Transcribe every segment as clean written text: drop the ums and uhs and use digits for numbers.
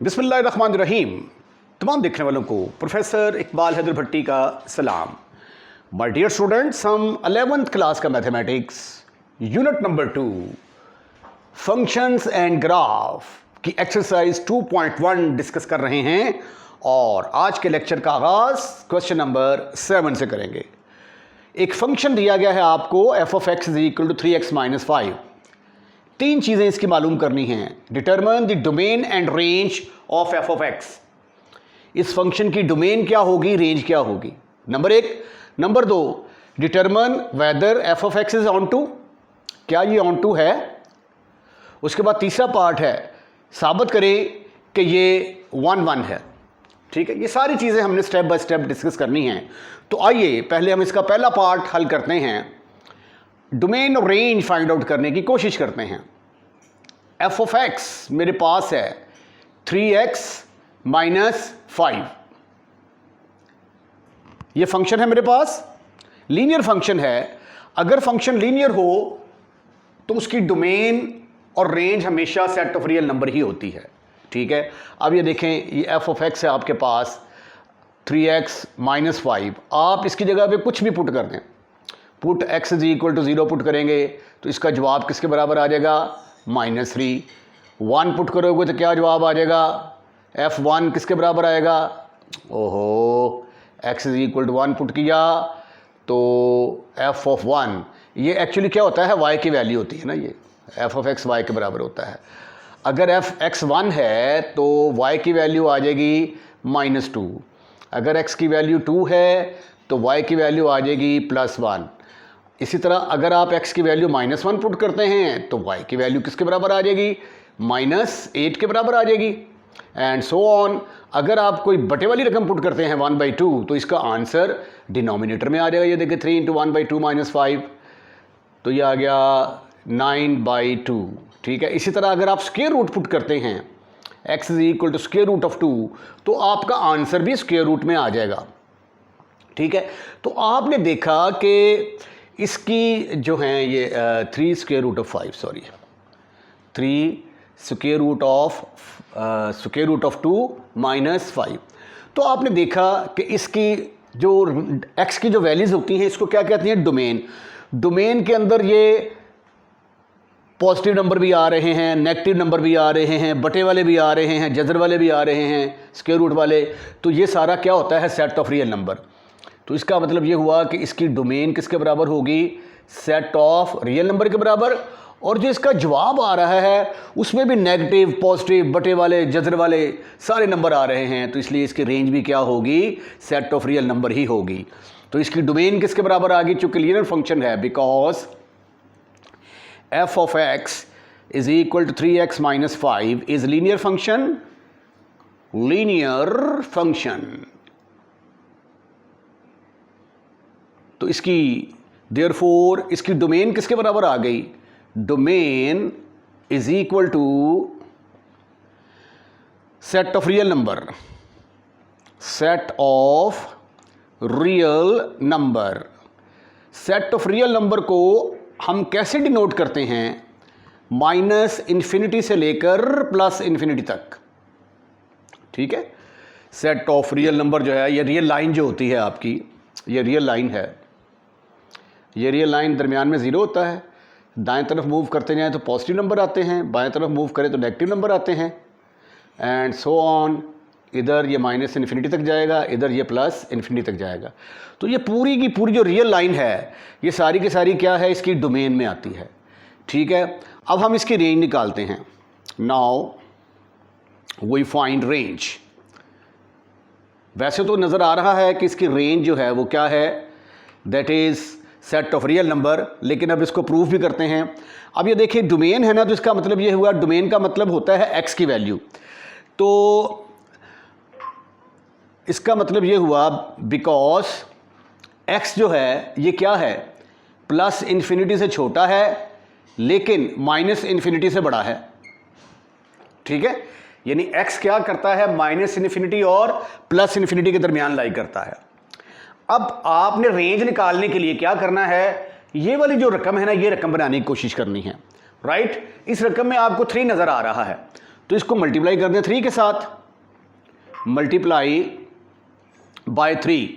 बिस्मिल्लाहिर्रहमानिर्रहीम। तमाम देखने वालों को प्रोफेसर इकबाल हैदर भट्टी का सलाम। माय डियर स्टूडेंट्स, हम 11th क्लास का mathematics unit number 2 functions and graph की एक्सरसाइज 2.1 डिस्कस कर रहे हैं और आज के लेक्चर का आगाज क्वेश्चन नंबर 7 से करेंगे। एक फंक्शन दिया गया है आपको f of x is equal to 3x minus 5। तीन चीज़ें इसकी मालूम करनी हैं। Determine the domain and range of f of x। इस फंक्शन की डोमेन क्या होगी, रेंज क्या होगी, नंबर एक। नंबर दो, determine whether f of x is onto, क्या ये ऑन टू है। उसके बाद तीसरा पार्ट है साबित करें कि ये 1 है। ठीक है, ये सारी चीज़ें हमने स्टेप बाय स्टेप डिस्कस करनी हैं। तो आइए पहले हम इसका पहला पार्ट हल करते हैं, डोमेन और रेंज फाइंड आउट करने की कोशिश करते हैं। f of x मेरे पास है 3x माइनस 5। ये फंक्शन है मेरे पास, लीनियर फंक्शन है। अगर फंक्शन लीनियर हो तो उसकी डोमेन और रेंज हमेशा सेट ऑफ रियल नंबर ही होती है। ठीक है, अब ये देखें, ये f of x है आपके पास 3x माइनस 5। आप इसकी जगह पे कुछ भी पुट कर दें, put x is equal to 0 put करेंगे तो इसका जवाब किसके बराबर आ जाएगा, -3। 1 पुट करोगे तो क्या जवाब आ जाएगा, f1 किसके बराबर आएगा, ओहो, x is equal to 1 put किया तो f of 1, ये एक्चुअली क्या होता है, y की वैल्यू होती है ना, ये f of x y के बराबर होता है। अगर x1 है तो y की वैल्यू आ जाएगी -2। अगर x की वैल्यू 2 है तो y की वैल्यू आ जाएगी +1। इसी तरह अगर आप x की वैल्यू -1 पुट करते हैं तो y की वैल्यू किसके बराबर आ जाएगी, -8 के बराबर आ जाएगी, एंड सो ऑन। अगर आप कोई बटे वाली रकम पुट करते हैं 1/2 तो इसका आंसर डिनोमिनेटर में आ जाएगा। ये देखिए 3 × 1/2 - 5, तो ये आ गया 9/2। ठीक है, इसी तरह अगर आप स्क्वायर रूट पुट करते हैं x is equal to square root of 2 तो आपका आंसर भी स्क्वायर रूट में आ जाएगा। ठीक है, तो आपने देखा कि इसकी जो हैं ये 3 square root of 5, sorry 3 square root of 2 minus 5। तो आपने देखा कि इसकी जो x की जो वैल्यूज़ होती हैं इसको क्या कहते हैं, डोमेन। डोमेन के अंदर ये पॉजिटिव नंबर भी आ रहे हैं, नेगेटिव नंबर भी आ रहे हैं, बटे वाले भी आ रहे हैं, जज़र वाले भी आ रहे हैं, स्क्वायर रूट वाले। तो ये सारा क्या होता है, सेट ऑफ रियल नंबर। तो इसका मतलब ये हुआ कि इसकी डोमेन किसके बराबर होगी, सेट ऑफ रियल नंबर के बराबर। और जो इसका जवाब आ रहा है उसमें भी नेगेटिव, पॉजिटिव, बटे वाले, जज़र वाले सारे नंबर आ रहे हैं। तो इसलिए इसकी रेंज भी क्या होगी, सेट ऑफ रियल नंबर ही होगी। तो इसकी डोमेन किसके बराबर आ गई, चूंकि लीनियर फंक्शन है, because f of x is equal to 3x minus 5 is linear function, linear function। तो इसकी therefore इसकी डोमेन किसके बराबर आ गई, domain is equal to set of real number, set of real number। set of real number को हम कैसे डिनोट करते हैं, -∞ से लेकर +∞ तक। ठीक है, सेट ऑफ रियल नंबर जो है, ये रियल लाइन जो होती है आपकी, ये रियल लाइन है। ये रियल लाइन दरमियान में 0 होता है। दाएं तरफ मूव करते जाएं तो पॉजिटिव नंबर आते हैं, बाएं तरफ मूव करें तो नेगेटिव नंबर आते हैं, एंड सो ऑन। इधर ये -∞ तक जाएगा, इधर ये +∞ तक जाएगा। तो ये पूरी की पूरी जो रियल लाइन है ये सारी की सारी क्या है, इसकी डोमेन में आती है। ठीक है, अब हम इसकी रेंज निकालते हैं। Now we find range. वैसे तो नज़र आ रहा है कि इसकी रेंज जो है वो क्या है, that is set of real number, लेकिन अब इसको प्रूफ भी करते हैं। अब ये देखिए डोमेन है ना, तो इसका मतलब ये हुआ, डोमेन का मतलब होता है x की वैल्यू। तो इसका मतलब ये हुआ बिकॉज x जो है ये क्या है, +∞ से छोटा है लेकिन -∞ से बड़ा है। ठीक है, यानी x क्या करता है, -∞ और +∞ के दरमियान लाई करता है। अब आपने रेंज निकालने के लिए क्या करना है, ये वाली जो रकम है ना, ये रकम बनाने की कोशिश करनी है। राइट, इस रकम में आपको 3 नज़र आ रहा है, तो इसको मल्टीप्लाई कर दें 3 के साथ, मल्टीप्लाई बाय 3।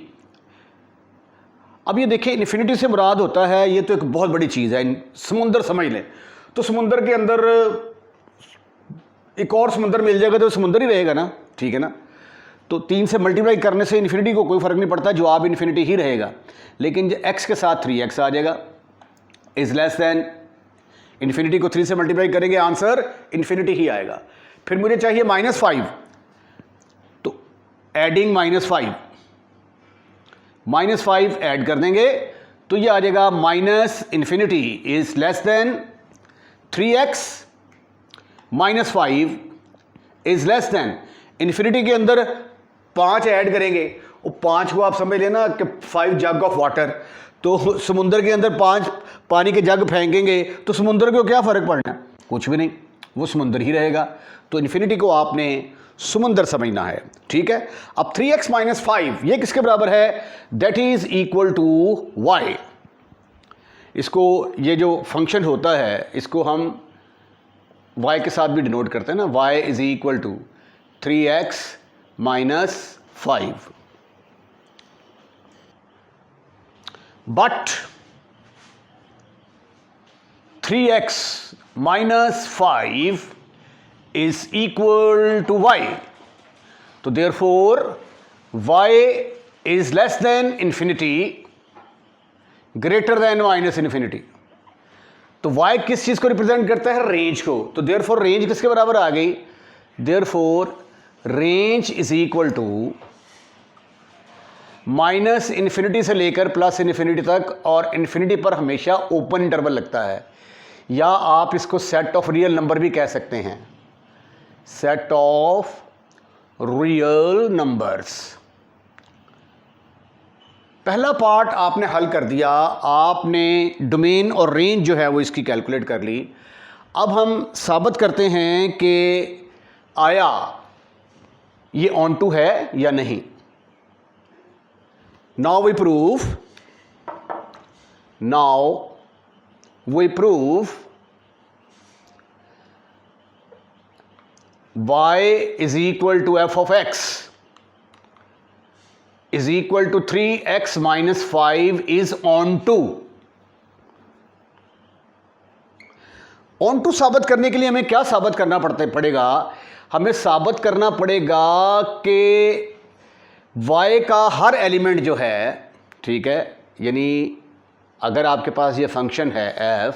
अब ये देखिए इन्फिनिटी से मुराद होता है, ये तो एक बहुत बड़ी चीज़ है, समुंदर समझ लें। तो समुंदर के अंदर एक और समुंदर मिल जाएगा तो समुंदर ही रहेगा ना, ठीक है ना। तो 3 से मल्टीप्लाई करने से इन्फिनिटी को कोई फ़र्क नहीं पड़ता, जवाब इन्फिनिटी ही रहेगा। लेकिन जो x के साथ 3x आ जाएगा, इज़ लेस दैन, इन्फिनिटी को 3 से मल्टीप्लाई करेंगे, आंसर इन्फिनिटी ही आएगा। फिर मुझे चाहिए -5, तो एडिंग -5, -5 ऐड कर देंगे तो ये आ जाएगा minus infinity is less than 3x -5 is less than, infinity के अंदर 5 ऐड करेंगे, और 5 को आप समझ लेना कि 5 जग ऑफ वाटर, तो समुंदर के अंदर 5 पानी के जग फेंकेंगे तो समुंदर को क्या फ़र्क पड़ना है, कुछ भी नहीं, वो समुंदर ही रहेगा। तो इन्फिनिटी को आपने समुंदर समझना है, ठीक है। अब 3x - 5 ये किसके बराबर है, that is equal to y। इसको, ये जो फंक्शन होता है इसको हम y के साथ भी डिनोट करते हैं ना, y is equal to 3x - 5। But 3x - 5 is equal to y, तो therefore y is less than infinity greater than minus infinity। तो y किस चीज़ को रिप्रेजेंट करता है, रेंज को, तो therefore रेंज किसके बराबर आ गई, therefore range is equal to minus infinity से लेकर प्लस इन्फिनिटी तक, और इन्फिनिटी पर हमेशा ओपन इंटरवल लगता है, या आप इसको सेट ऑफ रियल नंबर भी कह सकते हैं, सेट ऑफ रियल नंबर्स। पहला पार्ट आपने हल कर दिया, आपने डोमेन और रेंज जो है वो इसकी कैलकुलेट कर ली। अब हम साबित करते हैं कि आया ये ऑन टू है या नहीं। Now we prove y is equal to f of x is equal to 3x - 5 is onto। onto साबित करने के लिए हमें क्या साबित करना पड़ेगा, हमें साबित करना पड़ेगा कि y का हर एलिमेंट जो है, ठीक है, यानी अगर आपके पास ये फंक्शन है f,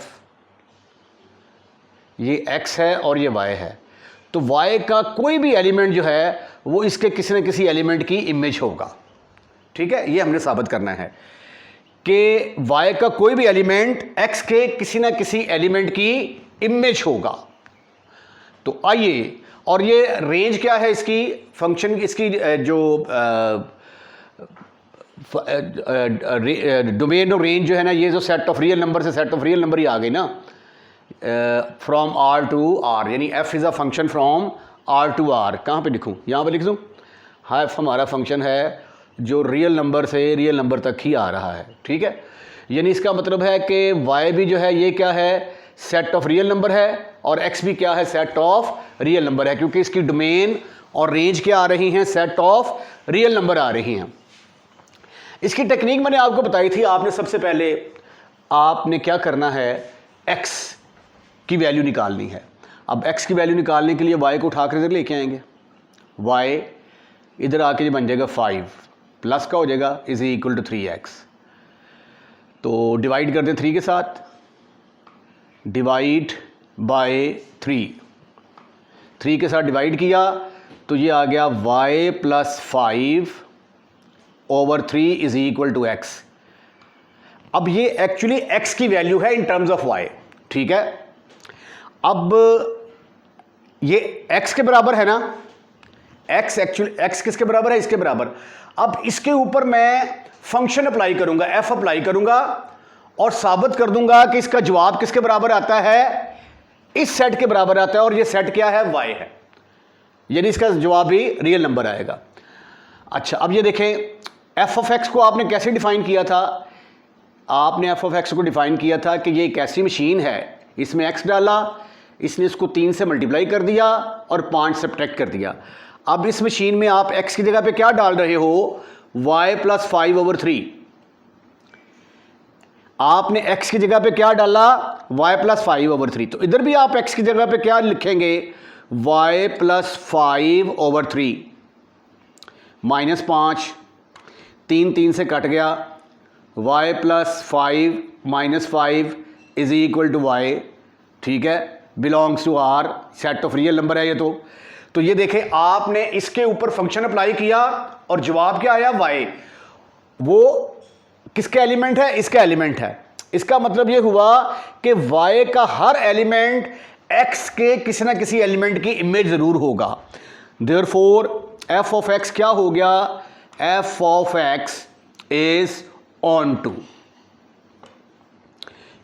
ये x है और ये y है, तो y का कोई भी एलिमेंट जो है वो इसके किसी न किसी एलिमेंट की इमेज होगा, ठीक है। ये हमने साबित करना है कि y का कोई भी एलिमेंट x के किसी न किसी एलिमेंट की इमेज होगा। तो आइए, और ये रेंज क्या है इसकी, फंक्शन इसकी जो डोमेन और रेंज जो है ना, ये जो सेट ऑफ रियल नंबर से सेट ऑफ रियल नंबर ही आ गई ना, फ्रॉम R to R, यानी f is a function from R to R। कहाँ पे लिखूँ, यहाँ पे लिख दूँ, हाँ, f हमारा फंक्शन है जो रियल नंबर से रियल नंबर तक ही आ रहा है, ठीक है। यानी इसका मतलब है कि y भी जो है ये क्या है, सेट ऑफ रियल नंबर है, और x भी क्या है, सेट ऑफ रियल नंबर है, क्योंकि इसकी डोमेन और रेंज क्या आ रही हैं, सेट ऑफ रियल नंबर आ रही हैं। इसकी टेक्निक मैंने आपको बताई थी। आपने सबसे पहले आपने क्या करना है, x की वैल्यू निकालनी है। अब x की वैल्यू निकालने के लिए y को उठाकर इधर लेके आएंगे, y इधर आके जो बन जाएगा 5 प्लस का हो जाएगा इज इक्वल टू 3x। तो डिवाइड कर दें 3 के साथ, डिवाइड बाय 3 के साथ डिवाइड किया तो ये आ गया y + 5/3 is equal to x। अब ये एक्चुअली x की वैल्यू है इन टर्म्स ऑफ y, ठीक है। अब ये x के बराबर है ना, x एक्चुअली x किसके बराबर है, इसके बराबर। अब इसके ऊपर मैं फंक्शन अप्लाई करूंगा, f अप्लाई करूंगा, और साबित कर दूंगा कि इसका जवाब किसके बराबर आता है, इस सेट के बराबर आता है, और ये सेट क्या है, y है, यानी इसका जवाब भी रियल नंबर आएगा। अच्छा, अब ये देखें f ऑफ x को आपने कैसे डिफाइन किया था, आपने f ऑफ x को डिफाइन किया था कि ये एक ऐसी मशीन है, इसमें x डाला, इसने इसको 3 से मल्टीप्लाई कर दिया और 5 सब्ट्रैक्ट कर दिया। अब इस मशीन में आप x की जगह पे क्या डाल रहे हो, y प्लस 5/3। आपने x की जगह पे क्या डाला, y प्लस 5/3। तो इधर भी आप x की जगह पे क्या लिखेंगे, y प्लस 5/3 माइनस 5, 3 से कट गया, y plus 5 minus 5 is equal to y, ठीक है, belongs to R, set of real number है ये। तो ये देखें, आपने इसके ऊपर फंक्शन अप्लाई किया और जवाब क्या आया, y। वो किसका एलिमेंट है, इसका एलिमेंट है। इसका मतलब ये हुआ कि y का हर एलिमेंट x के किसी ना किसी एलिमेंट की इमेज जरूर होगा। देयरफॉर f ऑफ x क्या हो गया, f of x is onto.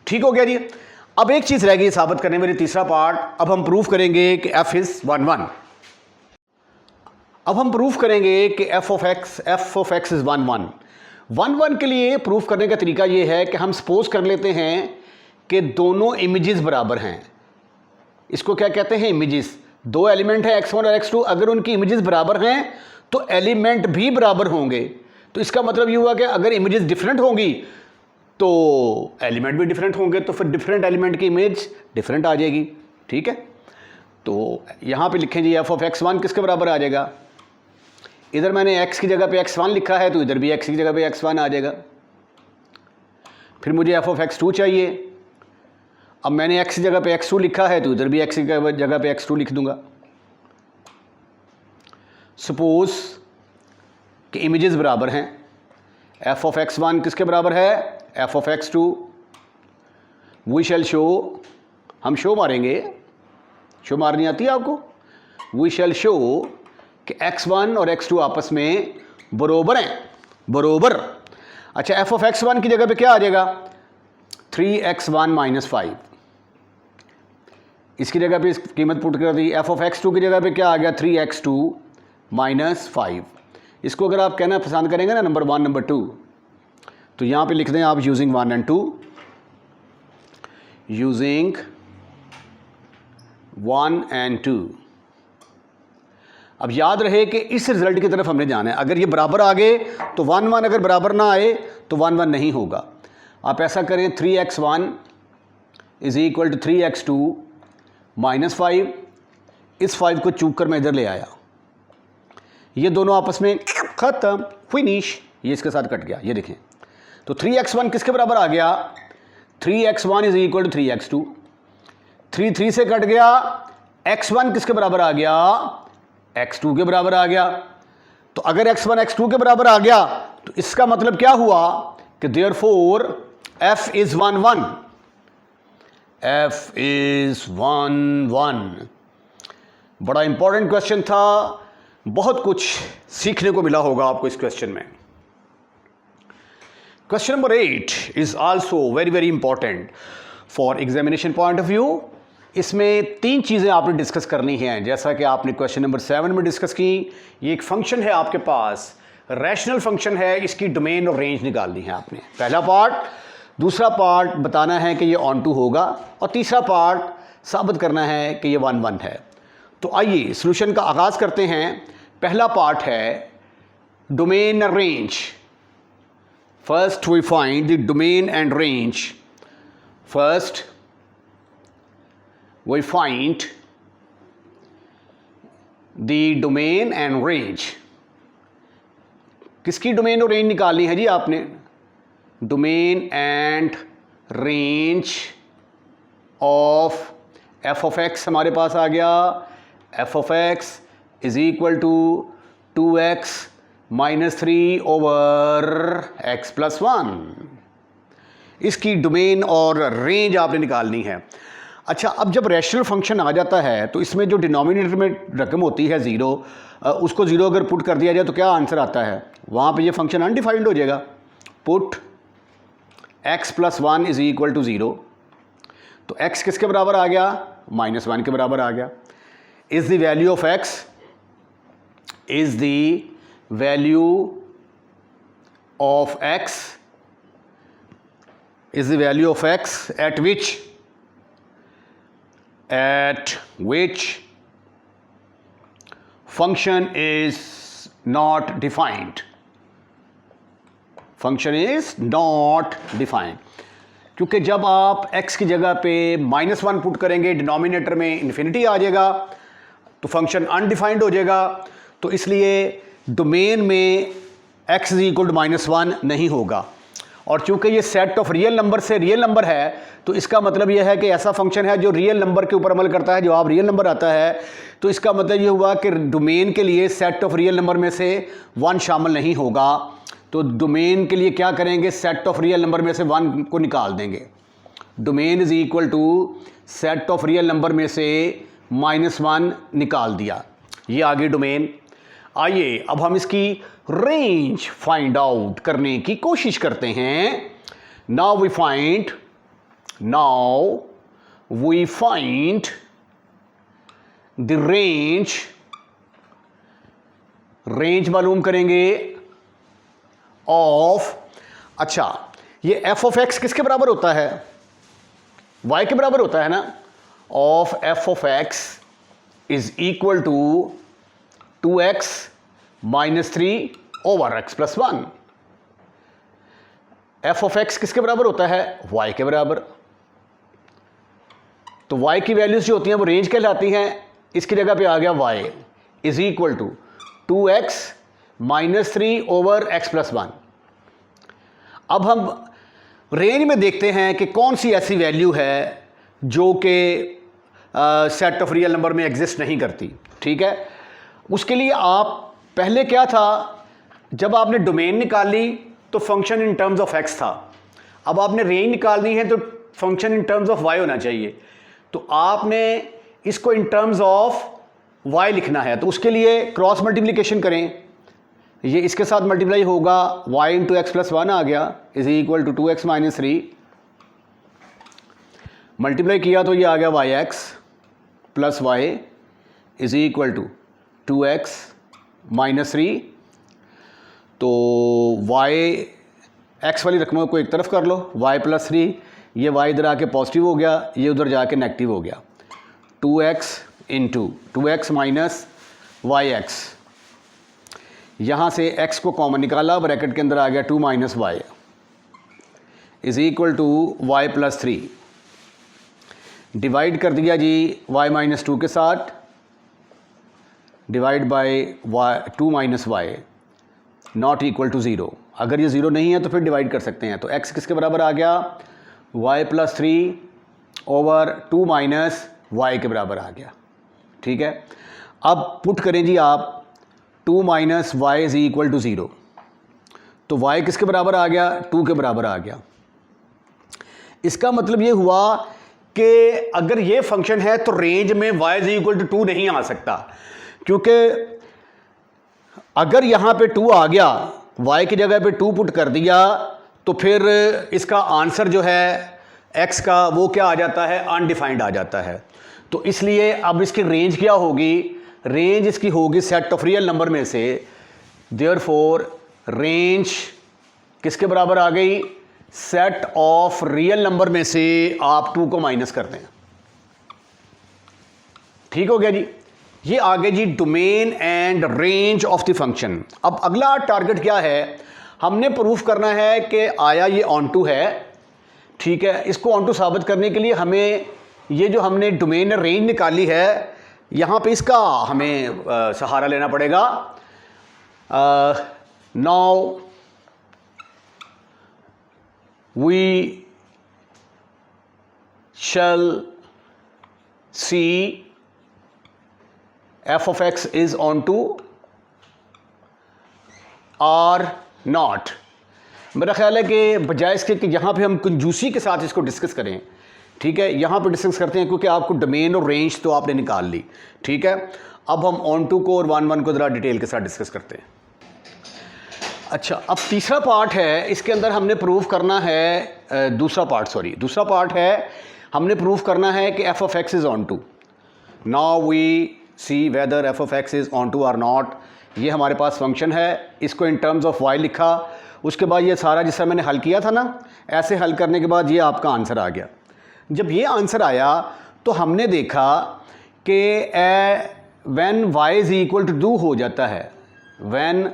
ठीक हो गया जी। अब एक चीज रह गई साबित करने, मेरी तीसरा पार्ट। अब हम प्रूफ करेंगे कि f इज 1 1। अब हम प्रूफ करेंगे कि f ऑफ x इज 1 1। 1 1 के लिए प्रूफ करने का तरीका ये है कि हम सपोज कर लेते हैं कि दोनों इमेजेस बराबर हैं। इसको क्या कहते हैं, इमेजेस। दो एलिमेंट है x1 और x2, अगर उनकी इमेजेस बराबर हैं तो एलिमेंट भी बराबर होंगे। तो इसका मतलब ये हुआ कि अगर इमेजेस डिफरेंट होंगी तो एलिमेंट भी डिफरेंट होंगे, तो फिर डिफरेंट एलिमेंट की इमेज डिफरेंट आ जाएगी। ठीक है, तो यहां पे लिखें जी f ऑफ x1 किसके बराबर आ जाएगा। इधर मैंने x की जगह पे x1 लिखा है, तो इधर भी x की जगह पे x1 आ जाएगा। फिर मुझे f ऑफ x2 चाहिए। अब मैंने x की जगह पे x2 लिखा है, तो इधर भी x की जगह पे x2 लिख दूंगा। सपोज कि इमेजेस बराबर हैं, f ऑफ x1 किसके बराबर है, f of x2। We shall show, हम शो मारेंगे, शो मारनी आती है आपको। वी शैल शो कि x1 और x2 आपस में बरोबर हैं, बरोबर। अच्छा, f ऑफ x1 की जगह पे क्या आ जाएगा, 3x1 माइनस 5। इसकी जगह पे इस कीमत पुट कर दी। f ऑफ x2 की जगह पे क्या आ गया, 3x2 माइनस 5। इसको अगर आप कहना पसंद करेंगे ना नंबर 1 नंबर 2, तो यहां पे लिख दें आप यूजिंग 1 एंड 2, यूजिंग 1 एंड 2। अब याद रहे कि इस रिजल्ट की तरफ हमने जाना है। अगर ये बराबर आ गए तो 1 1, अगर बराबर ना आए तो 1 1 नहीं होगा। आप ऐसा करें, 3x1 is equal to 3x2 minus 5। इस 5 को चूक कर मैं इधर ले आया, ये दोनों आपस में खत्म, फिनिश। ये इसके साथ कट गया, ये देखें। तो 3x1 किसके बराबर आ गया, 3x1 is equal to 3x2। 3 से कट गया, x1 किसके बराबर आ गया, x2 के बराबर आ गया। तो अगर x1 x2 के बराबर आ गया तो इसका मतलब क्या हुआ कि therefore f is 1 1, f is 1 1। बड़ा इंपॉर्टेंट क्वेश्चन था, बहुत कुछ सीखने को मिला होगा आपको इस क्वेश्चन में। Question number 8 is also very very important for examination point of view. इसमें 3 चीज़ें आपने डिस्कस करनी हैं, जैसा कि आपने क्वेश्चन नंबर 7 में डिस्कस की। ये एक फंक्शन है आपके पास, रैशनल फंक्शन है, इसकी डोमेन और रेंज निकालनी है आपने, पहला पार्ट। दूसरा पार्ट बताना है कि ये ऑन टू होगा, और तीसरा पार्ट साबित करना है कि ये 1 1 है। तो आइए सॉल्यूशन का आगाज़ करते हैं। पहला पार्ट है डोमेन और range. First we find the domain and range. First we find the domain and range। किसकी डोमेन और रेंज निकालनी है जी आपने, domain and range of f of x हमारे पास आ गया। f of x is equal to 2x minus 3 over x plus 1। इसकी डोमेन और रेंज आपने निकालनी है। अच्छा, अब जब रैशनल फंक्शन आ जाता है तो इसमें जो डिनोमिनेटर में रकम होती है 0, उसको 0 अगर पुट कर दिया जाए तो क्या आंसर आता है, वहाँ पे ये फंक्शन अनडिफाइंड हो जाएगा। Put x plus 1 is equal to 0। तो x किसके बराबर आ गया, माइनस 1 के बराबर आ गया। Is the value of x, is the value of x, is the value of x eight which at which function is not defined. Function is not defined. क्योंकि जब आप x की जगह पे -1 पुट करेंगे, डिनोमिनेटर में इन्फिनिटी आ जाएगा, तो फंक्शन अनडिफाइंड हो जाएगा। तो इसलिए डोमेन में x इज इक्वल टू -1 नहीं होगा। और चूंकि ये सेट ऑफ रियल नंबर से रियल नंबर है, तो इसका मतलब ये है कि ऐसा फंक्शन है जो रियल नंबर के ऊपर अमल करता है, जवाब रियल नंबर आता है। तो इसका मतलब ये हुआ कि डोमेन के लिए सेट ऑफ रियल नंबर में से 1 शामिल नहीं होगा। तो डोमेन के लिए क्या करेंगे, सेट ऑफ रियल नंबर में से 1 को निकाल देंगे। Domain is equal to set of real number में से -1 निकाल दिया। ये आ गई डोमेन। आइए अब हम इसकी रेंज फाइंड आउट करने की कोशिश करते हैं। Now we find the range मालूम करेंगे ऑफ, अच्छा ये f ऑफ x किसके बराबर होता है, y के बराबर होता है ना, of f of x is equal to 2x - 3 over x + 1। f of x किसके बराबर होता है, y के बराबर। तो y की वैल्यूज जो होती हैं वो रेंज कहलाती हैं। इसकी जगह पे आ गया y is equal to 2x - 3 over x + 1। अब हम रेंज में देखते हैं कि कौन सी ऐसी वैल्यू है जो कि सेट ऑफ रियल नंबर में एग्जिस्ट नहीं करती। ठीक है, उसके लिए आप पहले क्या था, जब आपने डोमेन निकाली तो function in terms of x था। अब आपने रेंज निकालनी है तो function in terms of y होना चाहिए। तो आपने इसको इन टर्म्स ऑफ y लिखना है, तो उसके लिए क्रॉस मल्टीप्लिकेशन करें। ये इसके साथ मल्टीप्लाई होगा, y इंटू एक्स + 1 आ गया is equal to 2x - 3। Multiply किया तो ये आ गया yx + y is equal to 2x - 3। तो y x वाली रकमों को एक तरफ कर लो, y + 3, ये y इधर आके पॉजिटिव हो गया, ये उधर जाके नेगेटिव हो गया। 2x इंटू 2x - yx, यहाँ से x को कॉमन निकाला, ब्रैकेट के अंदर आ गया 2 - y is equal to y + 3। Divide कर दिया जी y - 2 के साथ, divide by 2 - y not equal to 0। अगर ये 0 नहीं है तो फिर डिवाइड कर सकते हैं। तो x किसके बराबर आ गया, y + 3 ओवर 2 - y के बराबर आ गया। ठीक है, अब पुट करें जी आप 2 - y इज इक्वल टू 0। तो y किसके बराबर आ गया, 2 के बराबर आ गया। इसका मतलब ये हुआ कि अगर ये फंक्शन है तो रेंज में y इज इक्वल टू 2 नहीं आ सकता, क्योंकि अगर यहाँ पे 2 आ गया, y की जगह पे 2 पुट कर दिया, तो फिर इसका आंसर जो है x का वो क्या आ जाता है, अनडिफाइंड आ जाता है। तो इसलिए अब इसकी रेंज क्या होगी, रेंज इसकी होगी सेट ऑफ रियल नंबर में से। देयरफॉर रेंज किसके बराबर आ गई, सेट ऑफ रियल नंबर में से आप 2 को माइनस कर दें। ठीक हो गया जी। ये आगे जी domain and range of the function. अब अगला टारगेट क्या है, हमने प्रूफ करना है कि आया ये ऑन टू है। ठीक है, इसको ऑन टू साबित करने के लिए हमें ये जो हमने डोमेन रेंज निकाली है, यहाँ पे इसका हमें सहारा लेना पड़ेगा। Now we shall see f of x is onto or not। मेरा ख्याल है कि बजाय इसके कि यहाँ पे हम कंजूसी के साथ इसको डिस्कस करें, ठीक है, यहाँ पे डिस्कस करते हैं क्योंकि आपको डोमेन और रेंज तो आपने निकाल ली। ठीक है, अब हम ऑन टू को और 1 को ज़रा डिटेल के साथ डिस्कस करते हैं। अच्छा, अब तीसरा पार्ट है, इसके अंदर हमने प्रूव करना है दूसरा पार्ट है हमने प्रूव करना है कि f of x is onto। Now we see whether f of x is onto or not। ये हमारे पास फंक्शन है, इसको इन टर्म्स ऑफ y लिखा, उसके बाद ये सारा जिस तरह मैंने हल किया था ना, ऐसे हल करने के बाद ये आपका आंसर आ गया। जब ये आंसर आया तो हमने देखा कि when y is equal to 2 हो जाता है, when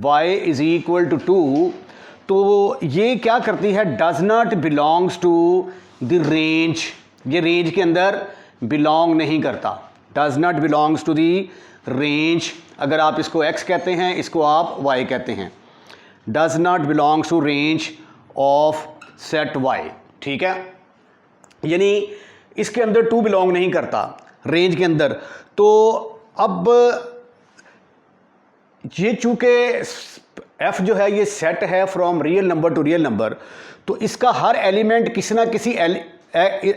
y is equal to 2, तो ये क्या करती है, does not belongs to the range, ये रेंज के अंदर बिलोंग नहीं करता, does not belongs to the range. अगर आप इसको x कहते हैं, इसको आप y कहते हैं, does not belongs to range of set y, ठीक है, यानी इसके अंदर 2 बिलोंग नहीं करता रेंज के अंदर। तो अब ये चूंकि f जो है ये सेट है from real number to real number, तो इसका हर एलिमेंट किसी ना किसी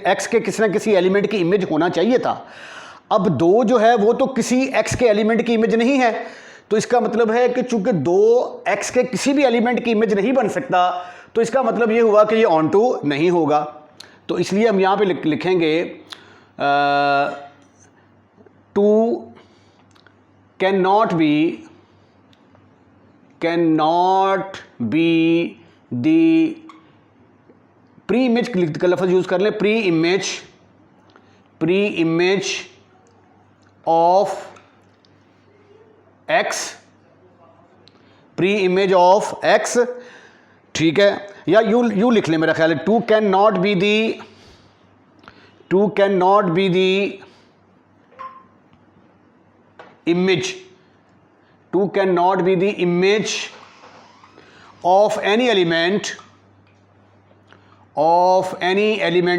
x के किसी ना किसी एलिमेंट की इमेज होना चाहिए था। अब 2 जो है वो तो किसी x के एलिमेंट की इमेज नहीं है, तो इसका मतलब है कि चूंकि 2 x के किसी भी एलिमेंट की इमेज नहीं बन सकता, तो इसका मतलब ये हुआ कि ये ऑन टू नहीं होगा। तो इसलिए हम यहाँ पे लिखेंगे 2 can not be the pre image का लफ्ज़ यूज़ कर लें, pre image of x, pre image of x, ठीक है, या यू लिख लें, मेरा ख्याल है 2 can not be the image, 2 cannot be the image of any element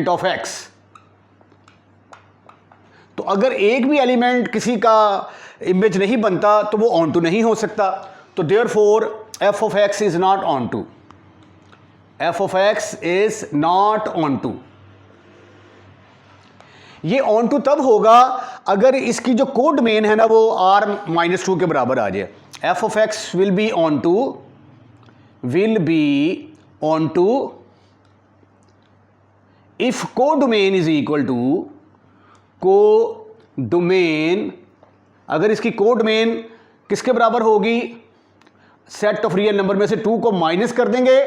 of x। तो अगर एक भी एलिमेंट किसी का इमेज नहीं बनता तो वो ऑन टू नहीं हो सकता। तो therefore f of x is not on to, f of x is not on to। ये ऑन टू तब होगा अगर इसकी जो कोड मेन है ना वो r-2 के बराबर आ जाए। f of x will be on to if codomain is equal to, codomain अगर इसकी कोडोमेन किसके बराबर होगी, सेट ऑफ रियल नंबर में से 2 को माइनस कर देंगे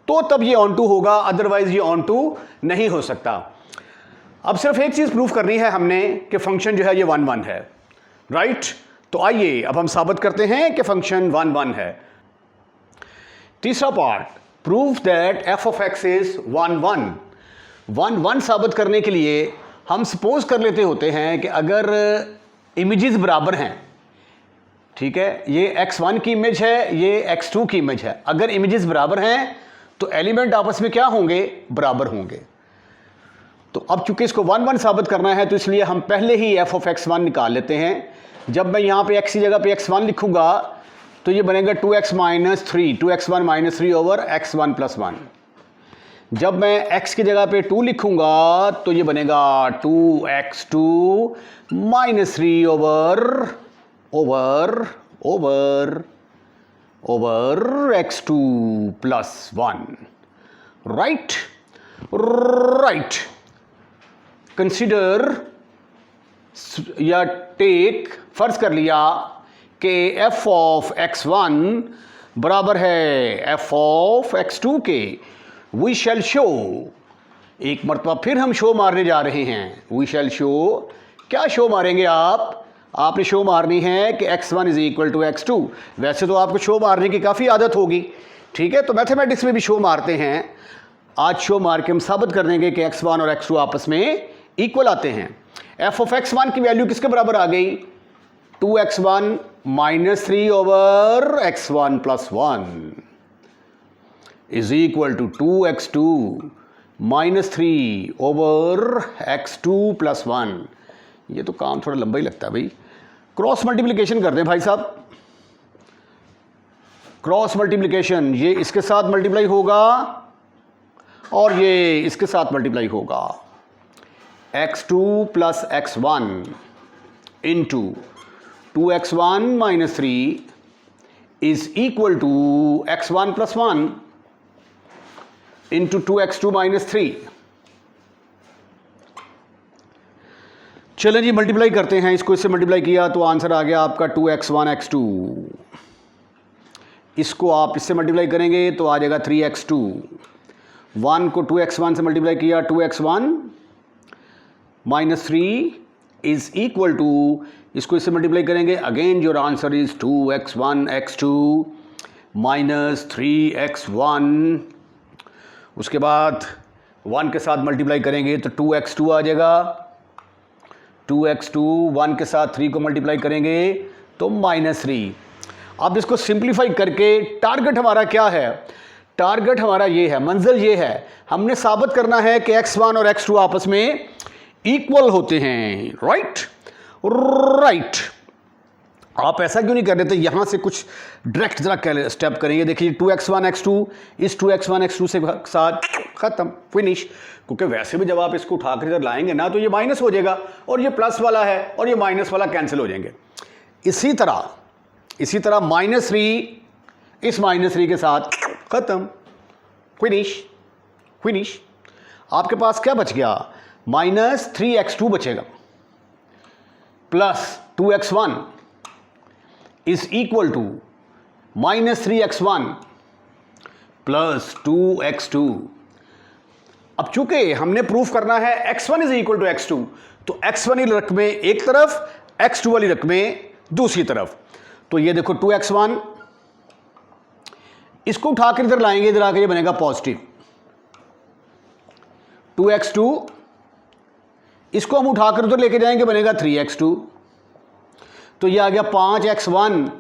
तो तब ये ऑन टू होगा, अदरवाइज ये ऑन टू नहीं हो सकता। अब सिर्फ एक चीज़ प्रूफ करनी है हमने कि फंक्शन जो है ये 1 1 है, राइट। तो आइए अब हम साबित करते हैं कि फंक्शन 1 1 है। तीसरा part, proof that f of x is 1 1। 1 1 साबित करने के लिए हम सपोज कर लेते होते हैं कि अगर इमेजेस बराबर हैं, ठीक है, ये x1 की इमेज है, ये x2 की इमेज है, अगर इमेजेस बराबर हैं तो एलिमेंट आपस में क्या होंगे, बराबर होंगे। तो अब चूंकि इसको 1 1 साबित करना है तो इसलिए हम पहले ही f of x1 निकाल लेते हैं। जब मैं यहाँ पे x की जगह पे x1 लिखूंगा तो ये बनेगा 2x minus 3, 2x1 minus 3 over x1 plus 1। जब मैं x की जगह पे 2 लिखूंगा तो ये बनेगा 2x2 minus 3 over x2 plus 1, right. Consider या टेक, फर्ज कर लिया कि f ऑफ x1 बराबर है f ऑफ x2 के। वी शैल शो, एक मरतबा फिर हम शो मारने जा रहे हैं। वी शैल शो, क्या शो मारेंगे आपने शो मारनी है कि x1 is equal to x2। वैसे तो आपको शो मारने की काफ़ी आदत होगी, ठीक है, तो मैथमेटिक्स में भी शो मारते हैं। आज शो मार के हम साबित कर देंगे कि x1 और x2 आपस में इक्वल आते हैं। f ऑफ x1 की वैल्यू किसके बराबर आ गई, 2x1 minus 3 over x1 plus 1 is equal to 2x2 minus 3 over x2 plus 1। ये तो काम थोड़ा लंबा ही लगता है भाई। क्रॉस मल्टीप्लिकेशन कर दें भाई साहब, क्रॉस मल्टीप्लिकेशन, ये इसके साथ मल्टीप्लाई होगा और ये इसके साथ मल्टीप्लाई होगा। x2 plus x1 into 2x1 minus 3 is equal to x1 plus 1 into 2x2 minus 3। चलें जी मल्टीप्लाई करते हैं, इसको इससे मल्टीप्लाई किया तो आंसर आ गया आपका 2x1 x2। इसको आप इससे मल्टीप्लाई करेंगे तो आ जाएगा 3x2। 1 को 2x1 से मल्टीप्लाई किया 2x1, -3 इज इक्वल टू, इसको इससे मल्टीप्लाई करेंगे, again your answer is 2x1 x2 -3x1। उसके बाद 1 के साथ मल्टीप्लाई करेंगे तो 2x2 आ जाएगा, 2x2 1 के साथ 3 को मल्टीप्लाई करेंगे तो -3। अब इसको सिंप्लीफाई करके टारगेट हमारा क्या है, टारगेट हमारा ये है, मंजिल ये है, हमने साबित करना है कि x1 और x2 आपस में इक्वल होते हैं। राइट। आप ऐसा क्यों नहीं कर रहे थे, यहां से कुछ डायरेक्ट जरा स्टेप करेंगे। देखिए 2x1 x2 इस 2x1 x2 से साथ खत्म, फिनिश। क्योंकि वैसे भी जब आप इसको उठाकर इधर लाएंगे ना तो ये माइनस हो जाएगा और ये प्लस वाला है और ये माइनस वाला कैंसिल हो जाएंगे। इसी तरह -3 इस -3 के साथ खत्म, फिनिश। आपके पास क्या बच गया, -3x2 बचेगा plus 2x1 is equal to -3x1 plus 2x2। अब चूंकि हमने प्रूफ करना है x1 is equal to x2, तो x1 वाली रकमें एक तरफ, x2 वाली रकमें दूसरी तरफ। तो ये देखो 2x1, इसको उठाकर इधर लाएंगे, इधर आकर ये बनेगा पॉजिटिव। 2x2 इसको हम उठाकर उधर लेके जाएंगे, बनेगा 3x2। तो ये आ गया 5x1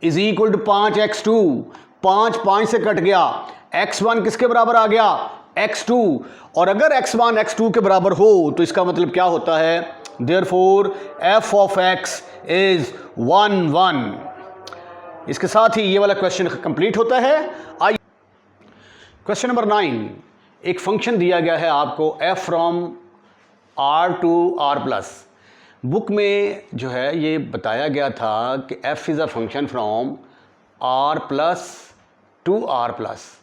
is equal to 5x2। 5 से कट गया, x1 किसके बराबर आ गया, x2। और अगर x1 x2 के बराबर हो तो इसका मतलब क्या होता है, therefore f of x is 1 1। इसके साथ ही ये वाला क्वेश्चन कंप्लीट होता है। आइए क्वेश्चन नंबर 9, एक फंक्शन दिया गया है आपको f from r to r plus. Book में जो है ये बताया गया था कि f is a function from r plus to r plus,